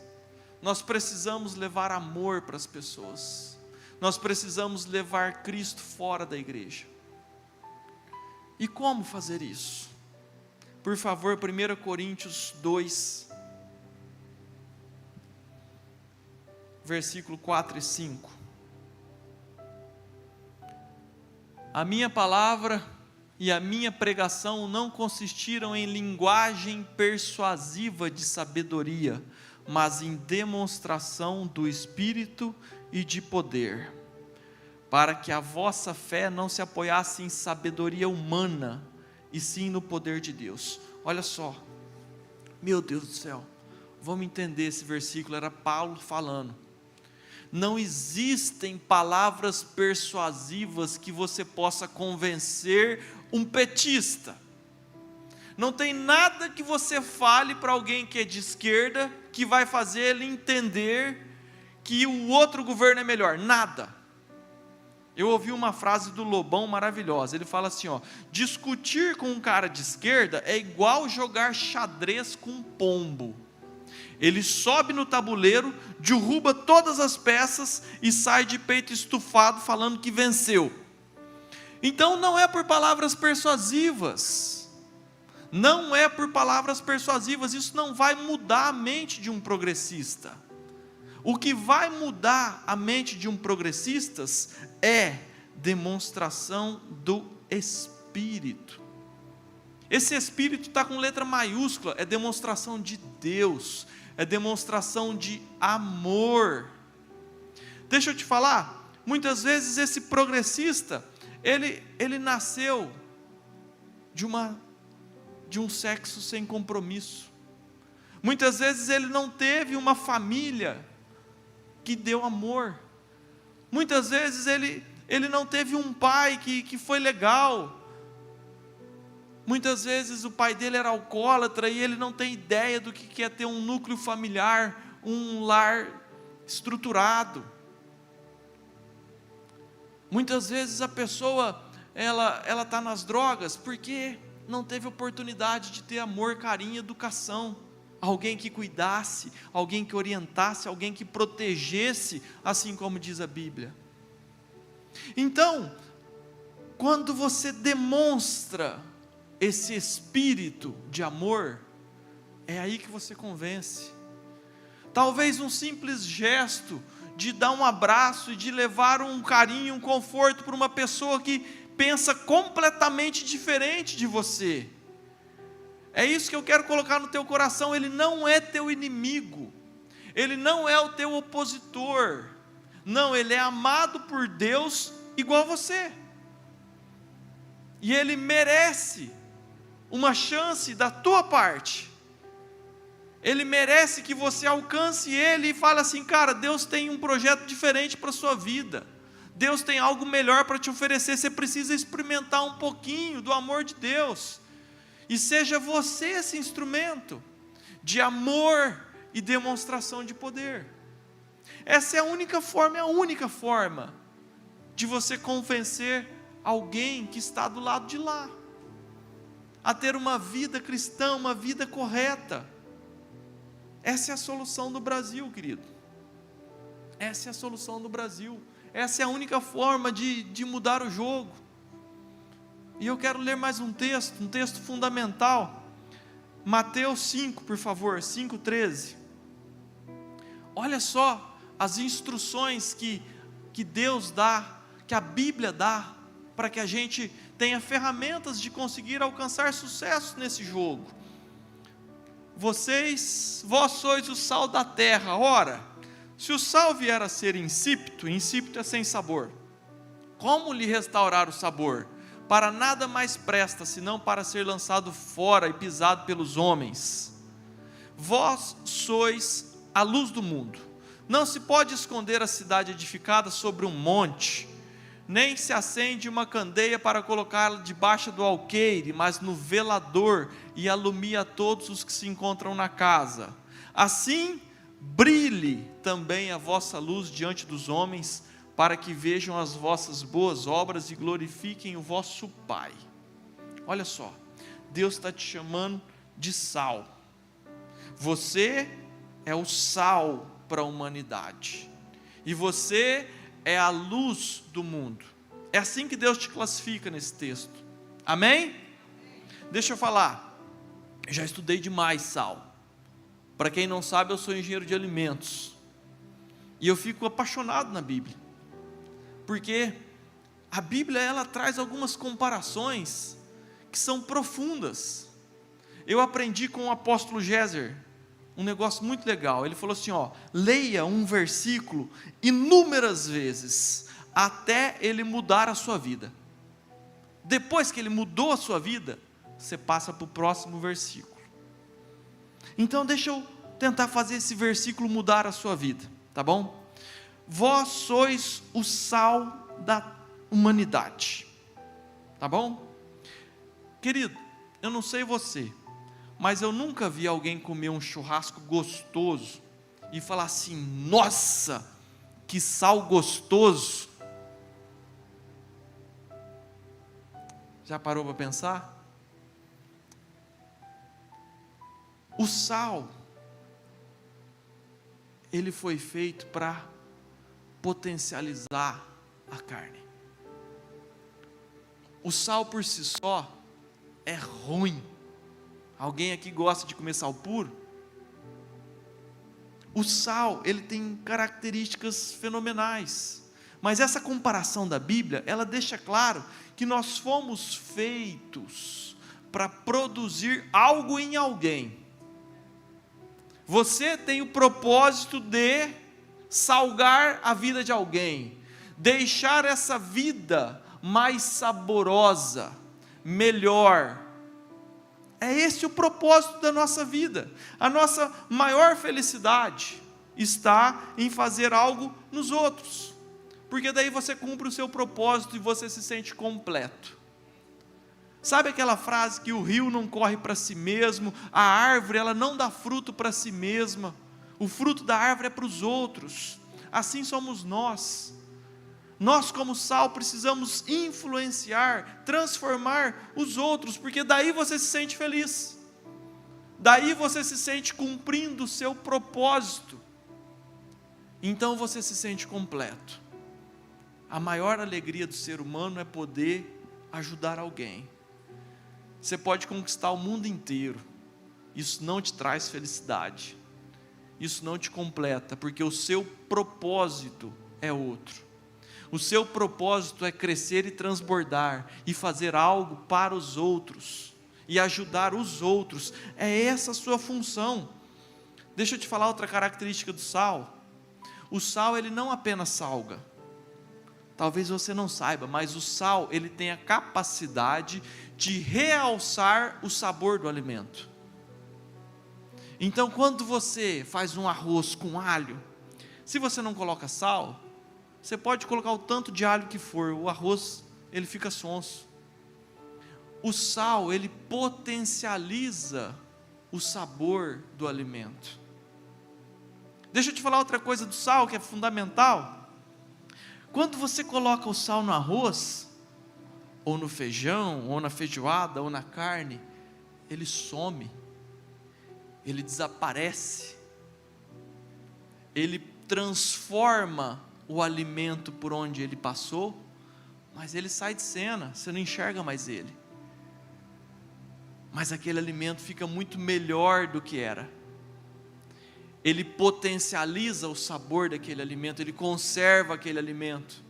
Nós precisamos levar amor para as pessoas. Nós precisamos levar Cristo fora da igreja. E como fazer isso? Por favor, 1 Coríntios 2, versículo 4 e 5. A minha palavra e a minha pregação não consistiram em linguagem persuasiva de sabedoria, mas em demonstração do Espírito e de poder, para que a vossa fé não se apoiasse em sabedoria humana, e sim no poder de Deus. Olha só, meu Deus do céu, vamos entender esse versículo, era Paulo falando. Não existem palavras persuasivas que você possa convencer um petista. Não tem nada que você fale para alguém que é de esquerda que vai fazer ele entender que o outro governo é melhor. Nada. Eu ouvi uma frase do Lobão maravilhosa. Ele fala assim, discutir com um cara de esquerda é igual jogar xadrez com um pombo. Ele sobe no tabuleiro, derruba todas as peças e sai de peito estufado falando que venceu. Então não é por palavras persuasivas. Não é por palavras persuasivas. Isso não vai mudar a mente de um progressista. O que vai mudar a mente de um progressista é demonstração do Espírito. Esse Espírito está com letra maiúscula, é demonstração de Deus, é demonstração de amor. Deixa eu te falar, muitas vezes esse progressista, ele nasceu de um sexo sem compromisso. Muitas vezes ele não teve uma família que deu amor. Muitas vezes ele não teve um pai que foi legal. Muitas vezes o pai dele era alcoólatra e ele não tem ideia do que é ter um núcleo familiar, um lar estruturado. Muitas vezes a pessoa, ela está nas drogas porque não teve oportunidade de ter amor, carinho, educação. Alguém que cuidasse, alguém que orientasse, alguém que protegesse, assim como diz a Bíblia. Então, quando você demonstra esse espírito de amor, é aí que você convence. Talvez um simples gesto de dar um abraço e de levar um carinho, um conforto para uma pessoa que pensa completamente diferente de você. É isso que eu quero colocar no teu coração. Ele não é teu inimigo, ele não é o teu opositor, não, ele é amado por Deus igual a você, e ele merece uma chance da tua parte. Ele merece que você alcance ele e fale assim: cara, Deus tem um projeto diferente para a sua vida, Deus tem algo melhor para te oferecer, você precisa experimentar um pouquinho do amor de Deus, e seja você esse instrumento de amor e demonstração de poder. Essa é a única forma de você convencer alguém que está do lado de lá a ter uma vida cristã, uma vida correta. Essa é a solução do Brasil, querido. Essa é a solução do Brasil. Essa é a única forma de mudar o jogo. E eu quero ler mais um texto fundamental. Mateus 5, por favor, 5:13. Olha só as instruções que Deus dá, que a Bíblia dá, para que a gente tenha ferramentas de conseguir alcançar sucesso nesse jogo. Vós sois o sal da terra. Ora, se o sal vier a ser insípido é sem sabor, como lhe restaurar o sabor? Para nada mais presta, senão para ser lançado fora e pisado pelos homens. Vós sois a luz do mundo. Não se pode esconder a cidade edificada sobre um monte, nem se acende uma candeia para colocá-la debaixo do alqueire, mas no velador, e alumia todos os que se encontram na casa. Assim, brilhe também a vossa luz diante dos homens, para que vejam as vossas boas obras e glorifiquem o vosso Pai. Olha só, Deus está te chamando de sal. Você é o sal para a humanidade, e você é a luz do mundo. É assim que Deus te classifica nesse texto. Amém? Deixa eu falar, eu já estudei demais sal. Para quem não sabe, eu sou engenheiro de alimentos, e eu fico apaixonado na Bíblia, porque a Bíblia, ela traz algumas comparações que são profundas. Eu aprendi com o apóstolo Géser um negócio muito legal. Ele falou assim: leia um versículo inúmeras vezes, até ele mudar a sua vida. Depois que ele mudou a sua vida, você passa para o próximo versículo. Então deixa eu tentar fazer esse versículo mudar a sua vida, tá bom? Vós sois o sal da humanidade, tá bom? Querido, eu não sei você, mas eu nunca vi alguém comer um churrasco gostoso e falar assim: nossa, que sal gostoso. Já parou para pensar? O sal, ele foi feito para potencializar a carne. O sal por si só é ruim. Alguém aqui gosta de comer sal puro? O sal, ele tem características fenomenais. Mas essa comparação da Bíblia, ela deixa claro que nós fomos feitos para produzir algo em alguém. Você tem o propósito de salgar a vida de alguém, deixar essa vida mais saborosa, melhor. É esse o propósito da nossa vida. A nossa maior felicidade está em fazer algo nos outros, porque daí você cumpre o seu propósito e você se sente completo. Sabe aquela frase que o rio não corre para si mesmo, a árvore ela não dá fruto para si mesma, o fruto da árvore é para os outros. Assim somos nós. Nós, como sal, precisamos influenciar, transformar os outros, porque daí você se sente feliz, daí você se sente cumprindo o seu propósito, então você se sente completo. A maior alegria do ser humano é poder ajudar alguém. Você pode conquistar o mundo inteiro, isso não te traz felicidade, isso não te completa, porque o seu propósito é outro. O seu propósito é crescer e transbordar, e fazer algo para os outros, e ajudar os outros. É essa a sua função. Deixa eu te falar outra característica do sal. O sal, ele não apenas salga. Talvez você não saiba, mas o sal, ele tem a capacidade de realçar o sabor do alimento. Então, quando você faz um arroz com alho, se você não coloca sal, você pode colocar o tanto de alho que for, o arroz, ele fica sonso. O sal, ele potencializa o sabor do alimento. Deixa eu te falar outra coisa do sal, que é fundamental. Quando você coloca o sal no arroz, ou no feijão, ou na feijoada, ou na carne, ele some, ele desaparece, ele transforma o alimento por onde ele passou, mas ele sai de cena, você não enxerga mais ele, mas aquele alimento fica muito melhor do que era. Ele potencializa o sabor daquele alimento, ele conserva aquele alimento.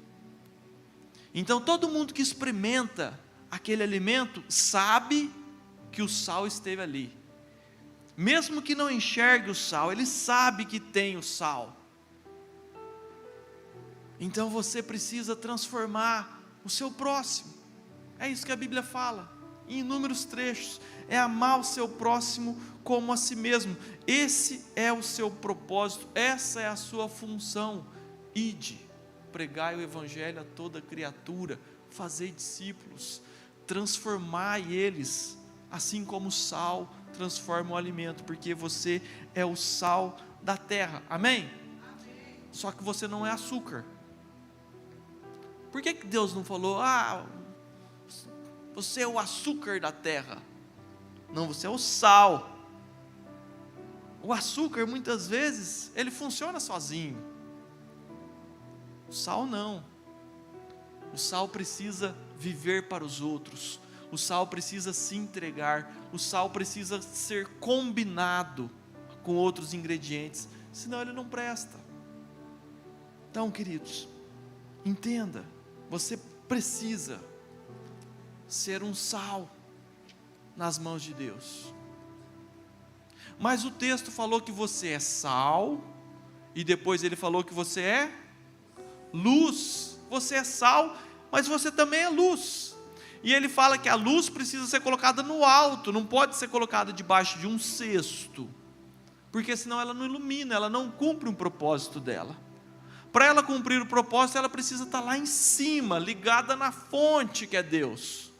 Então todo mundo que experimenta aquele alimento sabe que o sal esteve ali, mesmo que não enxergue o sal, ele sabe que tem o sal. Então você precisa transformar o seu próximo. É isso que a Bíblia fala, em inúmeros trechos. É amar o seu próximo como a si mesmo. Esse é o seu propósito, essa é a sua função. Ide, pregai o Evangelho a toda criatura, fazei discípulos, transformai eles, assim como o sal transforma o alimento, porque você é o sal da terra. Amém? Só que você não é açúcar. Por que Deus não falou, você é o açúcar da terra? Não, você é o sal. O açúcar, muitas vezes, ele funciona sozinho. O sal não. O sal precisa viver para os outros. O sal precisa se entregar. O sal precisa ser combinado com outros ingredientes, senão ele não presta. Então, queridos, entenda, você precisa ser um sal nas mãos de Deus. Mas o texto falou que você é sal, e depois ele falou que você é luz. Você é sal, mas você também é luz. E ele fala que a luz precisa ser colocada no alto, não pode ser colocada debaixo de um cesto, porque senão ela não ilumina, ela não cumpre um propósito dela. Para ela cumprir o propósito, ela precisa estar lá em cima, ligada na fonte que é Deus.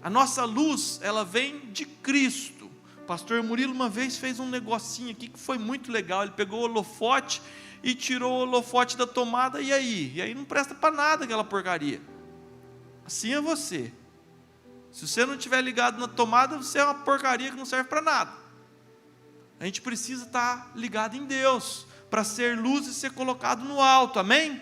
A nossa luz, ela vem de Cristo. O pastor Murilo uma vez fez um negocinho aqui que foi muito legal. Ele pegou o holofote e tirou o holofote da tomada, e aí não presta para nada aquela porcaria. Assim é você. Se você não estiver ligado na tomada, você é uma porcaria que não serve para nada. A gente precisa estar ligado em Deus, para ser luz e ser colocado no alto, amém?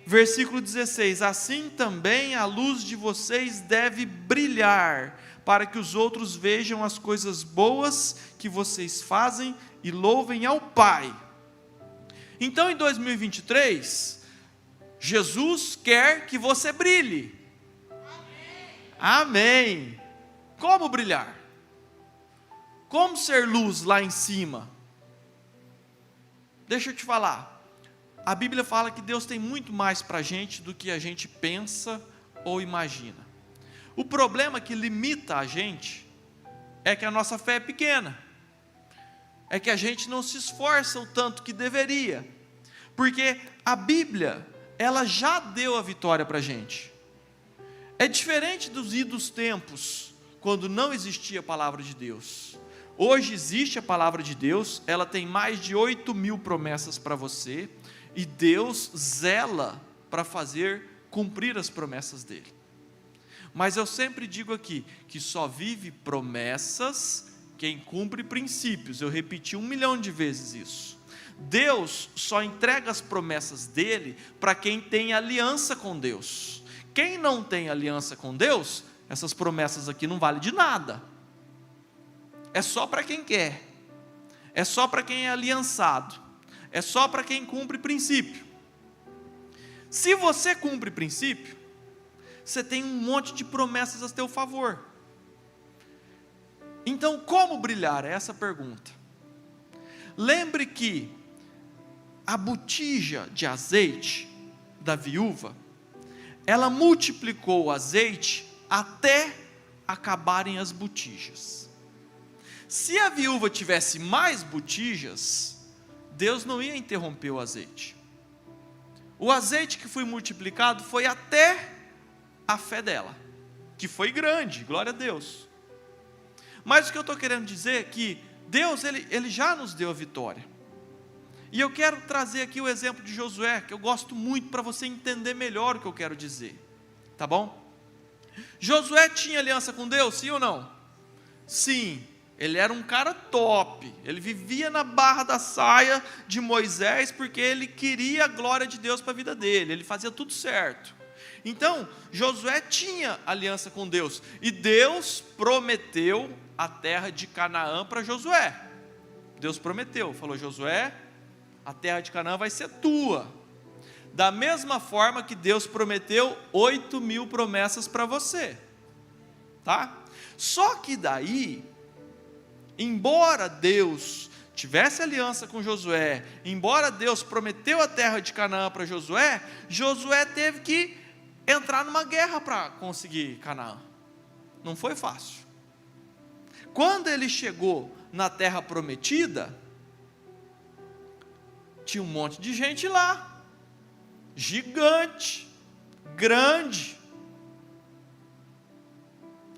Versículo 16: assim também a luz de vocês deve brilhar, para que os outros vejam as coisas boas que vocês fazem e louvem ao Pai. Então, em 2023, Jesus quer que você brilhe. Amém. Como brilhar? Como ser luz lá em cima? Deixa eu te falar. A Bíblia fala que Deus tem muito mais para a gente do que a gente pensa ou imagina. O problema que limita a gente é que a nossa fé é pequena. É que a gente não se esforça o tanto que deveria. Porque a Bíblia, ela já deu a vitória para a gente. É diferente dos idos tempos, quando não existia a palavra de Deus. Hoje existe a palavra de Deus, ela tem mais de 8.000 promessas para você, e Deus zela para fazer cumprir as promessas dele. Mas eu sempre digo aqui, que só vive promessas quem cumpre princípios. Eu repeti 1 milhão de vezes isso. Deus só entrega as promessas dele para quem tem aliança com Deus. Quem não tem aliança com Deus, essas promessas aqui não valem de nada. É só para quem quer. É só para quem é aliançado. É só para quem cumpre princípio. Se você cumpre princípio, você tem um monte de promessas a teu favor. Então, como brilhar? É essa a pergunta. Lembre que a botija de azeite da viúva, ela multiplicou o azeite até acabarem as botijas. Se a viúva tivesse mais botijas, Deus não ia interromper o azeite. O azeite que foi multiplicado foi até a fé dela, que foi grande, glória a Deus. Mas o que eu estou querendo dizer é que Deus, Ele já nos deu a vitória. E eu quero trazer aqui o exemplo de Josué, que eu gosto muito, para você entender melhor o que eu quero dizer. Tá bom? Josué tinha aliança com Deus, sim ou não? Sim. Ele era um cara top, ele vivia na barra da saia de Moisés, porque ele queria a glória de Deus para a vida dele, ele fazia tudo certo. Então, Josué tinha aliança com Deus, e Deus prometeu a terra de Canaã para Josué. Deus prometeu, falou: Josué, a terra de Canaã vai ser tua. Da mesma forma que Deus prometeu 8.000 promessas para você. Tá? Só que daí, embora Deus tivesse aliança com Josué, embora Deus prometeu a terra de Canaã para Josué, Josué teve que entrar numa guerra para conseguir Canaã. Não foi fácil. Quando ele chegou na terra prometida, tinha um monte de gente lá, gigante, grande,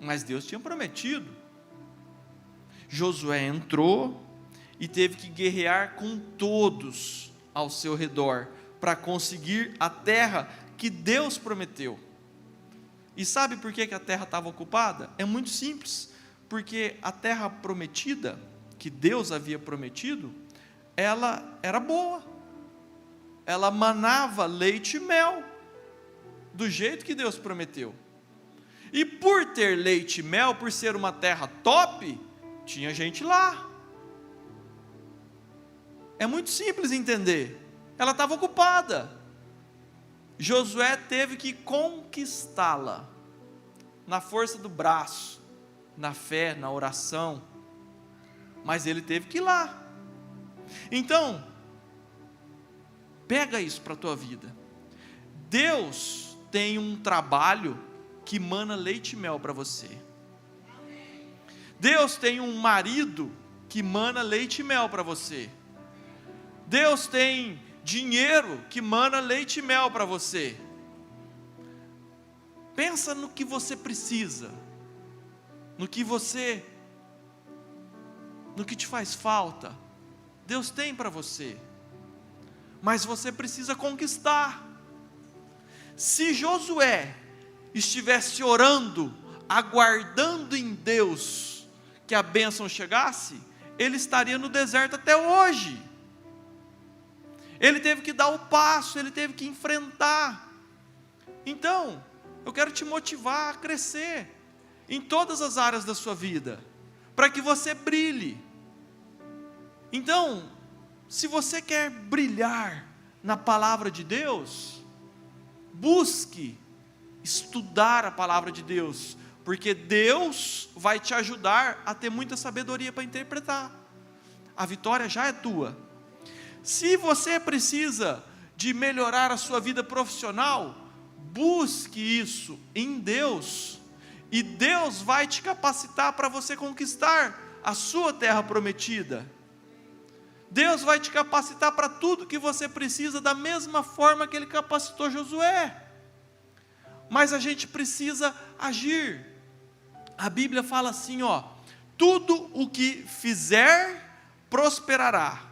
mas Deus tinha prometido. Josué entrou e teve que guerrear com todos ao seu redor para conseguir a terra que Deus prometeu. E sabe por que a terra estava ocupada? É muito simples, porque a terra prometida, que Deus havia prometido, ela era boa, ela manava leite e mel, do jeito que Deus prometeu. E por ter leite e mel, por ser uma terra top, tinha gente lá. É muito simples entender. Ela estava ocupada. Josué teve que conquistá-la, na força do braço, na fé, na oração, mas ele teve que ir lá. Então, pega isso para a tua vida. Deus tem um trabalho que mana leite e mel para você. Deus tem um marido que mana leite e mel para você. Deus tem dinheiro que mana leite e mel para você. Pensa no que você precisa, no que te faz falta. Deus tem para você, mas você precisa conquistar. Se Josué estivesse orando, aguardando em Deus que a bênção chegasse, ele estaria no deserto até hoje. Ele teve que dar o passo, ele teve que enfrentar. Então, eu quero te motivar a crescer em todas as áreas da sua vida, para que você brilhe. Então, se você quer brilhar na palavra de Deus, busque estudar a palavra de Deus, porque Deus vai te ajudar a ter muita sabedoria para interpretar. A vitória já é tua. Se você precisa de melhorar a sua vida profissional, busque isso em Deus, e Deus vai te capacitar para você conquistar a sua terra prometida. Deus vai te capacitar para tudo que você precisa, da mesma forma que Ele capacitou Josué. Mas a gente precisa agir. A Bíblia fala assim, ó: tudo o que fizer, prosperará.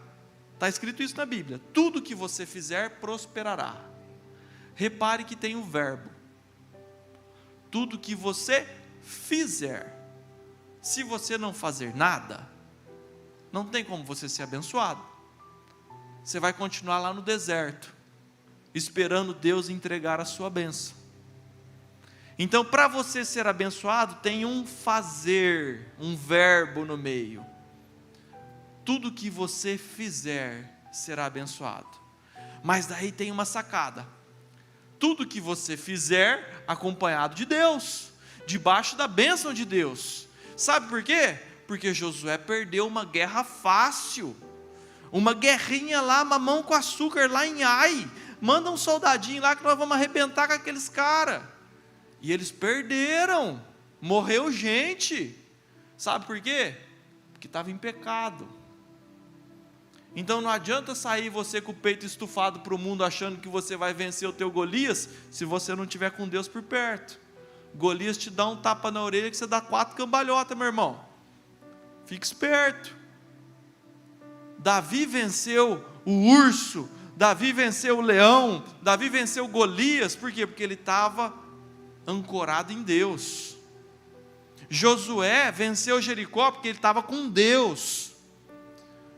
Está escrito isso na Bíblia: tudo que você fizer, prosperará. Repare que tem um verbo. Tudo que você fizer. Se você não fazer nada, não tem como você ser abençoado. Você vai continuar lá no deserto, esperando Deus entregar a sua bênção. Então, para você ser abençoado, tem um fazer, um verbo no meio. Tudo que você fizer será abençoado. Mas daí tem uma sacada. Tudo que você fizer acompanhado de Deus, debaixo da bênção de Deus. Sabe por quê? Porque Josué perdeu uma guerra fácil, uma guerrinha lá, mamão com açúcar lá em Ai. Manda um soldadinho lá que nós vamos arrebentar com aqueles caras. E eles perderam, morreu gente. Sabe por quê? Porque estava em pecado. Então não adianta sair você com o peito estufado para o mundo, achando que você vai vencer o teu Golias, se você não estiver com Deus por perto. Golias te dá um tapa na orelha que você dá 4 cambalhotas, meu irmão. Fique esperto. Davi venceu o urso, Davi venceu o leão, Davi venceu Golias. Por quê? Porque ele estava ancorado em Deus. Josué venceu Jericó porque ele estava com Deus.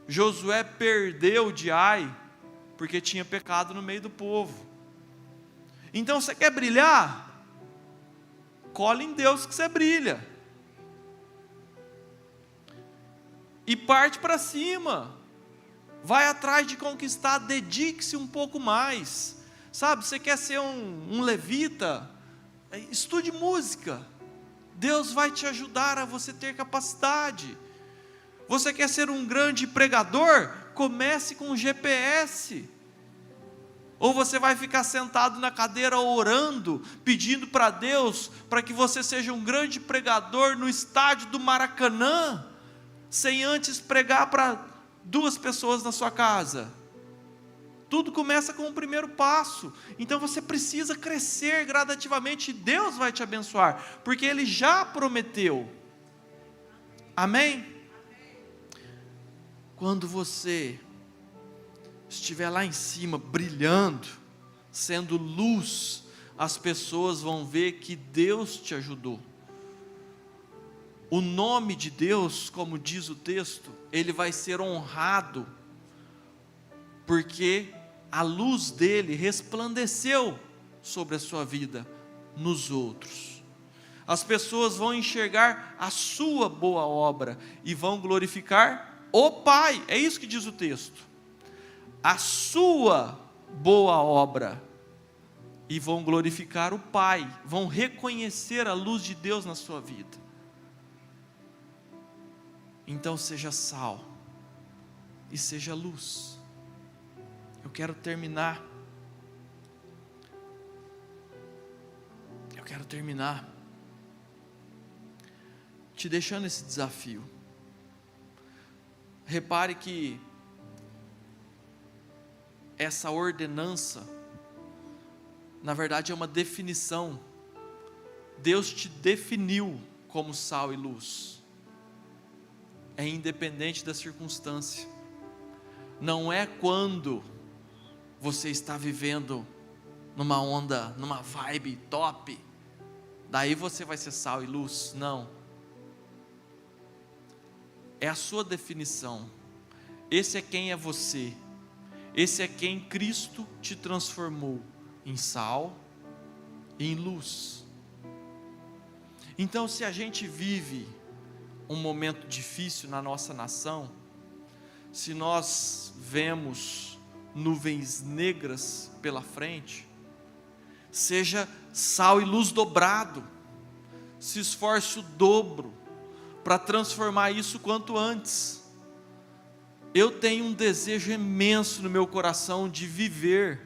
Josué perdeu de Ai porque tinha pecado no meio do povo. Então você quer brilhar? Cola em Deus que você brilha. E parte para cima. Vai atrás de conquistar, dedique-se um pouco mais. Sabe, você quer ser um levita? Estude música. Deus vai te ajudar a você ter capacidade. Você quer ser um grande pregador? Comece com GPS. Ou você vai ficar sentado na cadeira orando, pedindo para Deus, para que você seja um grande pregador no estádio do Maracanã, sem antes pregar para 2 pessoas na sua casa. Tudo começa com o primeiro passo. Então você precisa crescer gradativamente, e Deus vai te abençoar, porque Ele já prometeu. Amém? Quando você estiver lá em cima, brilhando, sendo luz, as pessoas vão ver que Deus te ajudou. O nome de Deus, como diz o texto, Ele vai ser honrado, porque a luz dele resplandeceu sobre a sua vida nos outros. As pessoas vão enxergar a sua boa obra e vão glorificar o Pai. É isso que diz o texto. A sua boa obra. E vão glorificar o Pai. Vão reconhecer a luz de Deus na sua vida. Então seja sal e seja luz. Eu quero terminar te deixando esse desafio. Repare que essa ordenança, na verdade, é uma definição. Deus te definiu como sal e luz. É independente da circunstância. Não é quando você está vivendo numa onda, numa vibe top, daí você vai ser sal e luz. Não. É a sua definição. Esse é quem é você. Esse é quem Cristo te transformou em sal e em luz. Então, se a gente vive um momento difícil na nossa nação, se nós vemos nuvens negras pela frente, seja sal e luz dobrado, se esforce o dobro para transformar isso quanto antes. Eu tenho um desejo imenso no meu coração de viver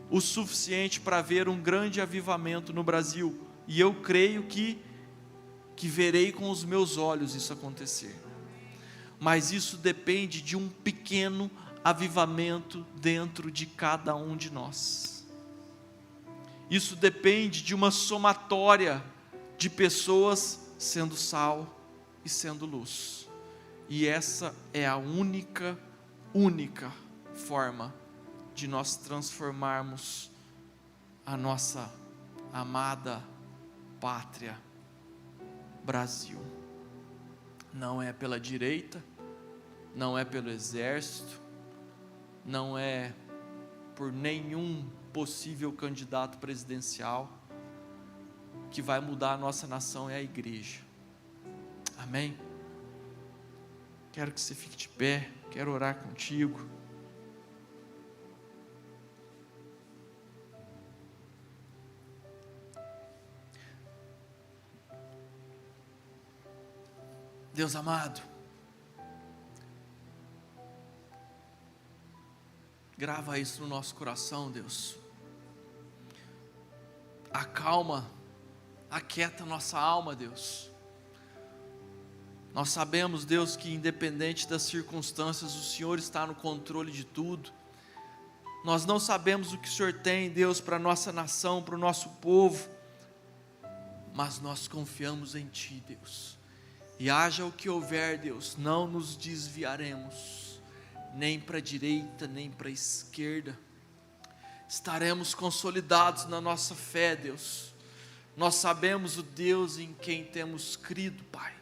o suficiente para ver um grande avivamento no Brasil, e eu creio que verei com os meus olhos isso acontecer. Mas isso depende de um pequeno avivamento dentro de cada um de nós. Isso depende de uma somatória de pessoas sendo sal e sendo luz. E essa é a única forma de nós transformarmos a nossa amada pátria Brasil. Não é pela direita, não é pelo exército, não é por nenhum possível candidato presidencial que vai mudar a nossa nação, é a igreja. Amém? Quero que você fique de pé, quero orar contigo. Deus amado, grava isso no nosso coração, Deus. Acalma, aquieta nossa alma, Deus. Nós sabemos, Deus, que independente das circunstâncias, o Senhor está no controle de tudo. Nós não sabemos o que o Senhor tem, Deus, para a nossa nação, para o nosso povo, mas nós confiamos em Ti, Deus. E haja o que houver, Deus, não nos desviaremos, nem para a direita, nem para a esquerda. Estaremos consolidados na nossa fé, Deus. Nós sabemos o Deus em quem temos crido, Pai.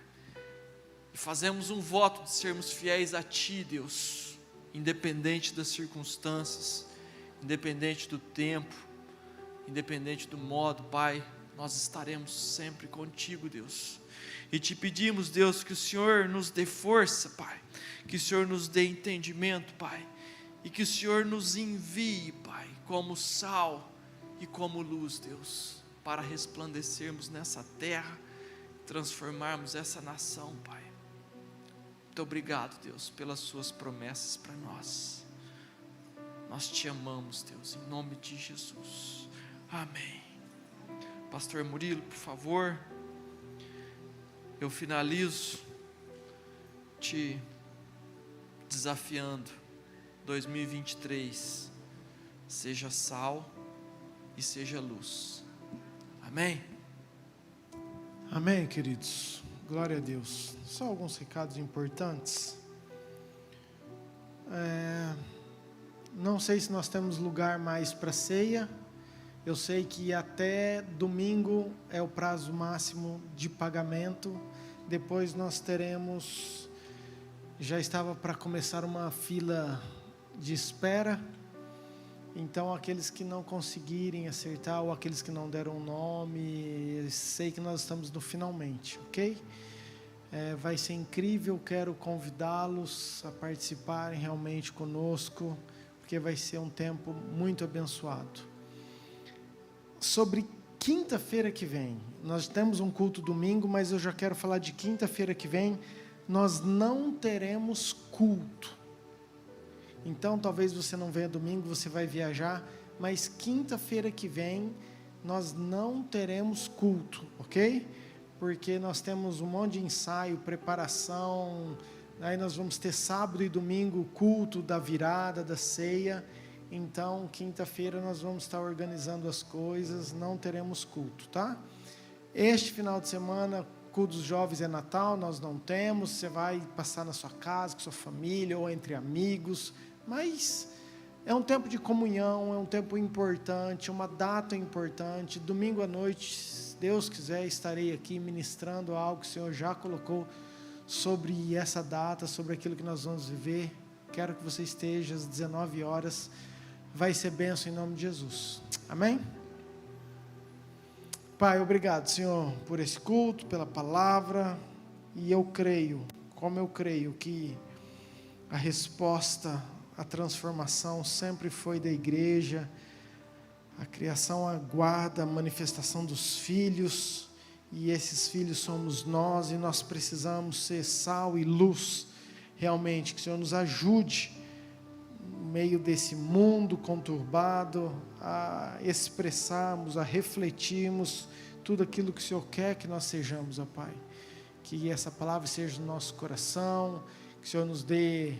E fazemos um voto de sermos fiéis a Ti, Deus, independente das circunstâncias, independente do tempo, independente do modo, Pai. Nós estaremos sempre contigo, Deus. E te pedimos, Deus, que o Senhor nos dê força, Pai, que o Senhor nos dê entendimento, Pai, e que o Senhor nos envie, Pai, como sal e como luz, Deus, para resplandecermos nessa terra, transformarmos essa nação, Pai. Muito obrigado, Deus, pelas suas promessas para nós. Nós te amamos, Deus, em nome de Jesus. Amém. Pastor Murilo, por favor. Eu finalizo te desafiando, 2023, seja sal e seja luz. Amém? Amém, queridos. Glória a Deus. Só alguns recados importantes. Não sei se nós temos lugar mais para ceia. Eu sei que até domingo é o prazo máximo de pagamento. Depois nós teremos, já estava para começar uma fila de espera. Então aqueles que não conseguirem acertar ou aqueles que não deram o nome, sei que nós estamos no finalmente, ok? Vai ser incrível, quero convidá-los a participarem realmente conosco, porque vai ser um tempo muito abençoado. Sobre quinta-feira que vem, nós temos um culto domingo, mas eu já quero falar de quinta-feira que vem, nós não teremos culto. Então talvez você não venha domingo, você vai viajar, mas quinta-feira que vem nós não teremos culto, ok? Porque nós temos um monte de ensaio, preparação, aí nós vamos ter sábado e domingo culto da virada, da ceia. Então, quinta-feira nós vamos estar organizando as coisas, não teremos culto, tá? Este final de semana, culto dos jovens é Natal, nós não temos, você vai passar na sua casa, com sua família, ou entre amigos, mas é um tempo de comunhão, é um tempo importante, uma data importante. Domingo à noite, se Deus quiser, estarei aqui ministrando algo que o Senhor já colocou sobre essa data, sobre aquilo que nós vamos viver quero que você esteja às 19 horas. Vai ser bênção em nome de Jesus. Amém? Pai, obrigado, Senhor, por esse culto, pela palavra. E eu creio, como eu creio, que a resposta, a transformação sempre foi da igreja. A criação aguarda a manifestação dos filhos, e esses filhos somos nós, e nós precisamos ser sal e luz, realmente, que o Senhor nos ajude, no meio desse mundo conturbado, a expressarmos, a refletirmos tudo aquilo que o Senhor quer que nós sejamos, ó Pai. Que essa palavra seja no nosso coração, que o Senhor nos dê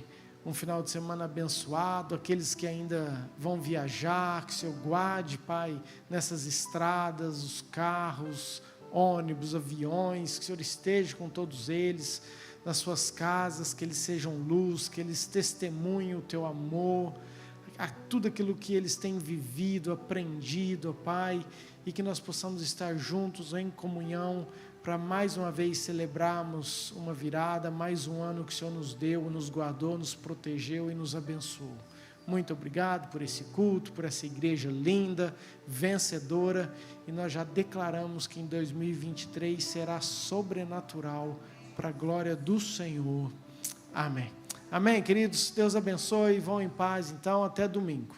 um final de semana abençoado, aqueles que ainda vão viajar, que o Senhor guarde, Pai, nessas estradas, os carros, ônibus, aviões, que o Senhor esteja com todos eles, nas suas casas, que eles sejam luz, que eles testemunhem o Teu amor, a tudo aquilo que eles têm vivido, aprendido, ó Pai, e que nós possamos estar juntos em comunhão, para mais uma vez celebrarmos uma virada, mais um ano que o Senhor nos deu, nos guardou, nos protegeu e nos abençoou. Muito obrigado por esse culto, por essa igreja linda, vencedora, e nós já declaramos que em 2023 será sobrenatural, para a glória do Senhor. Amém. Amém, queridos? Deus abençoe, vão em paz, então, até domingo.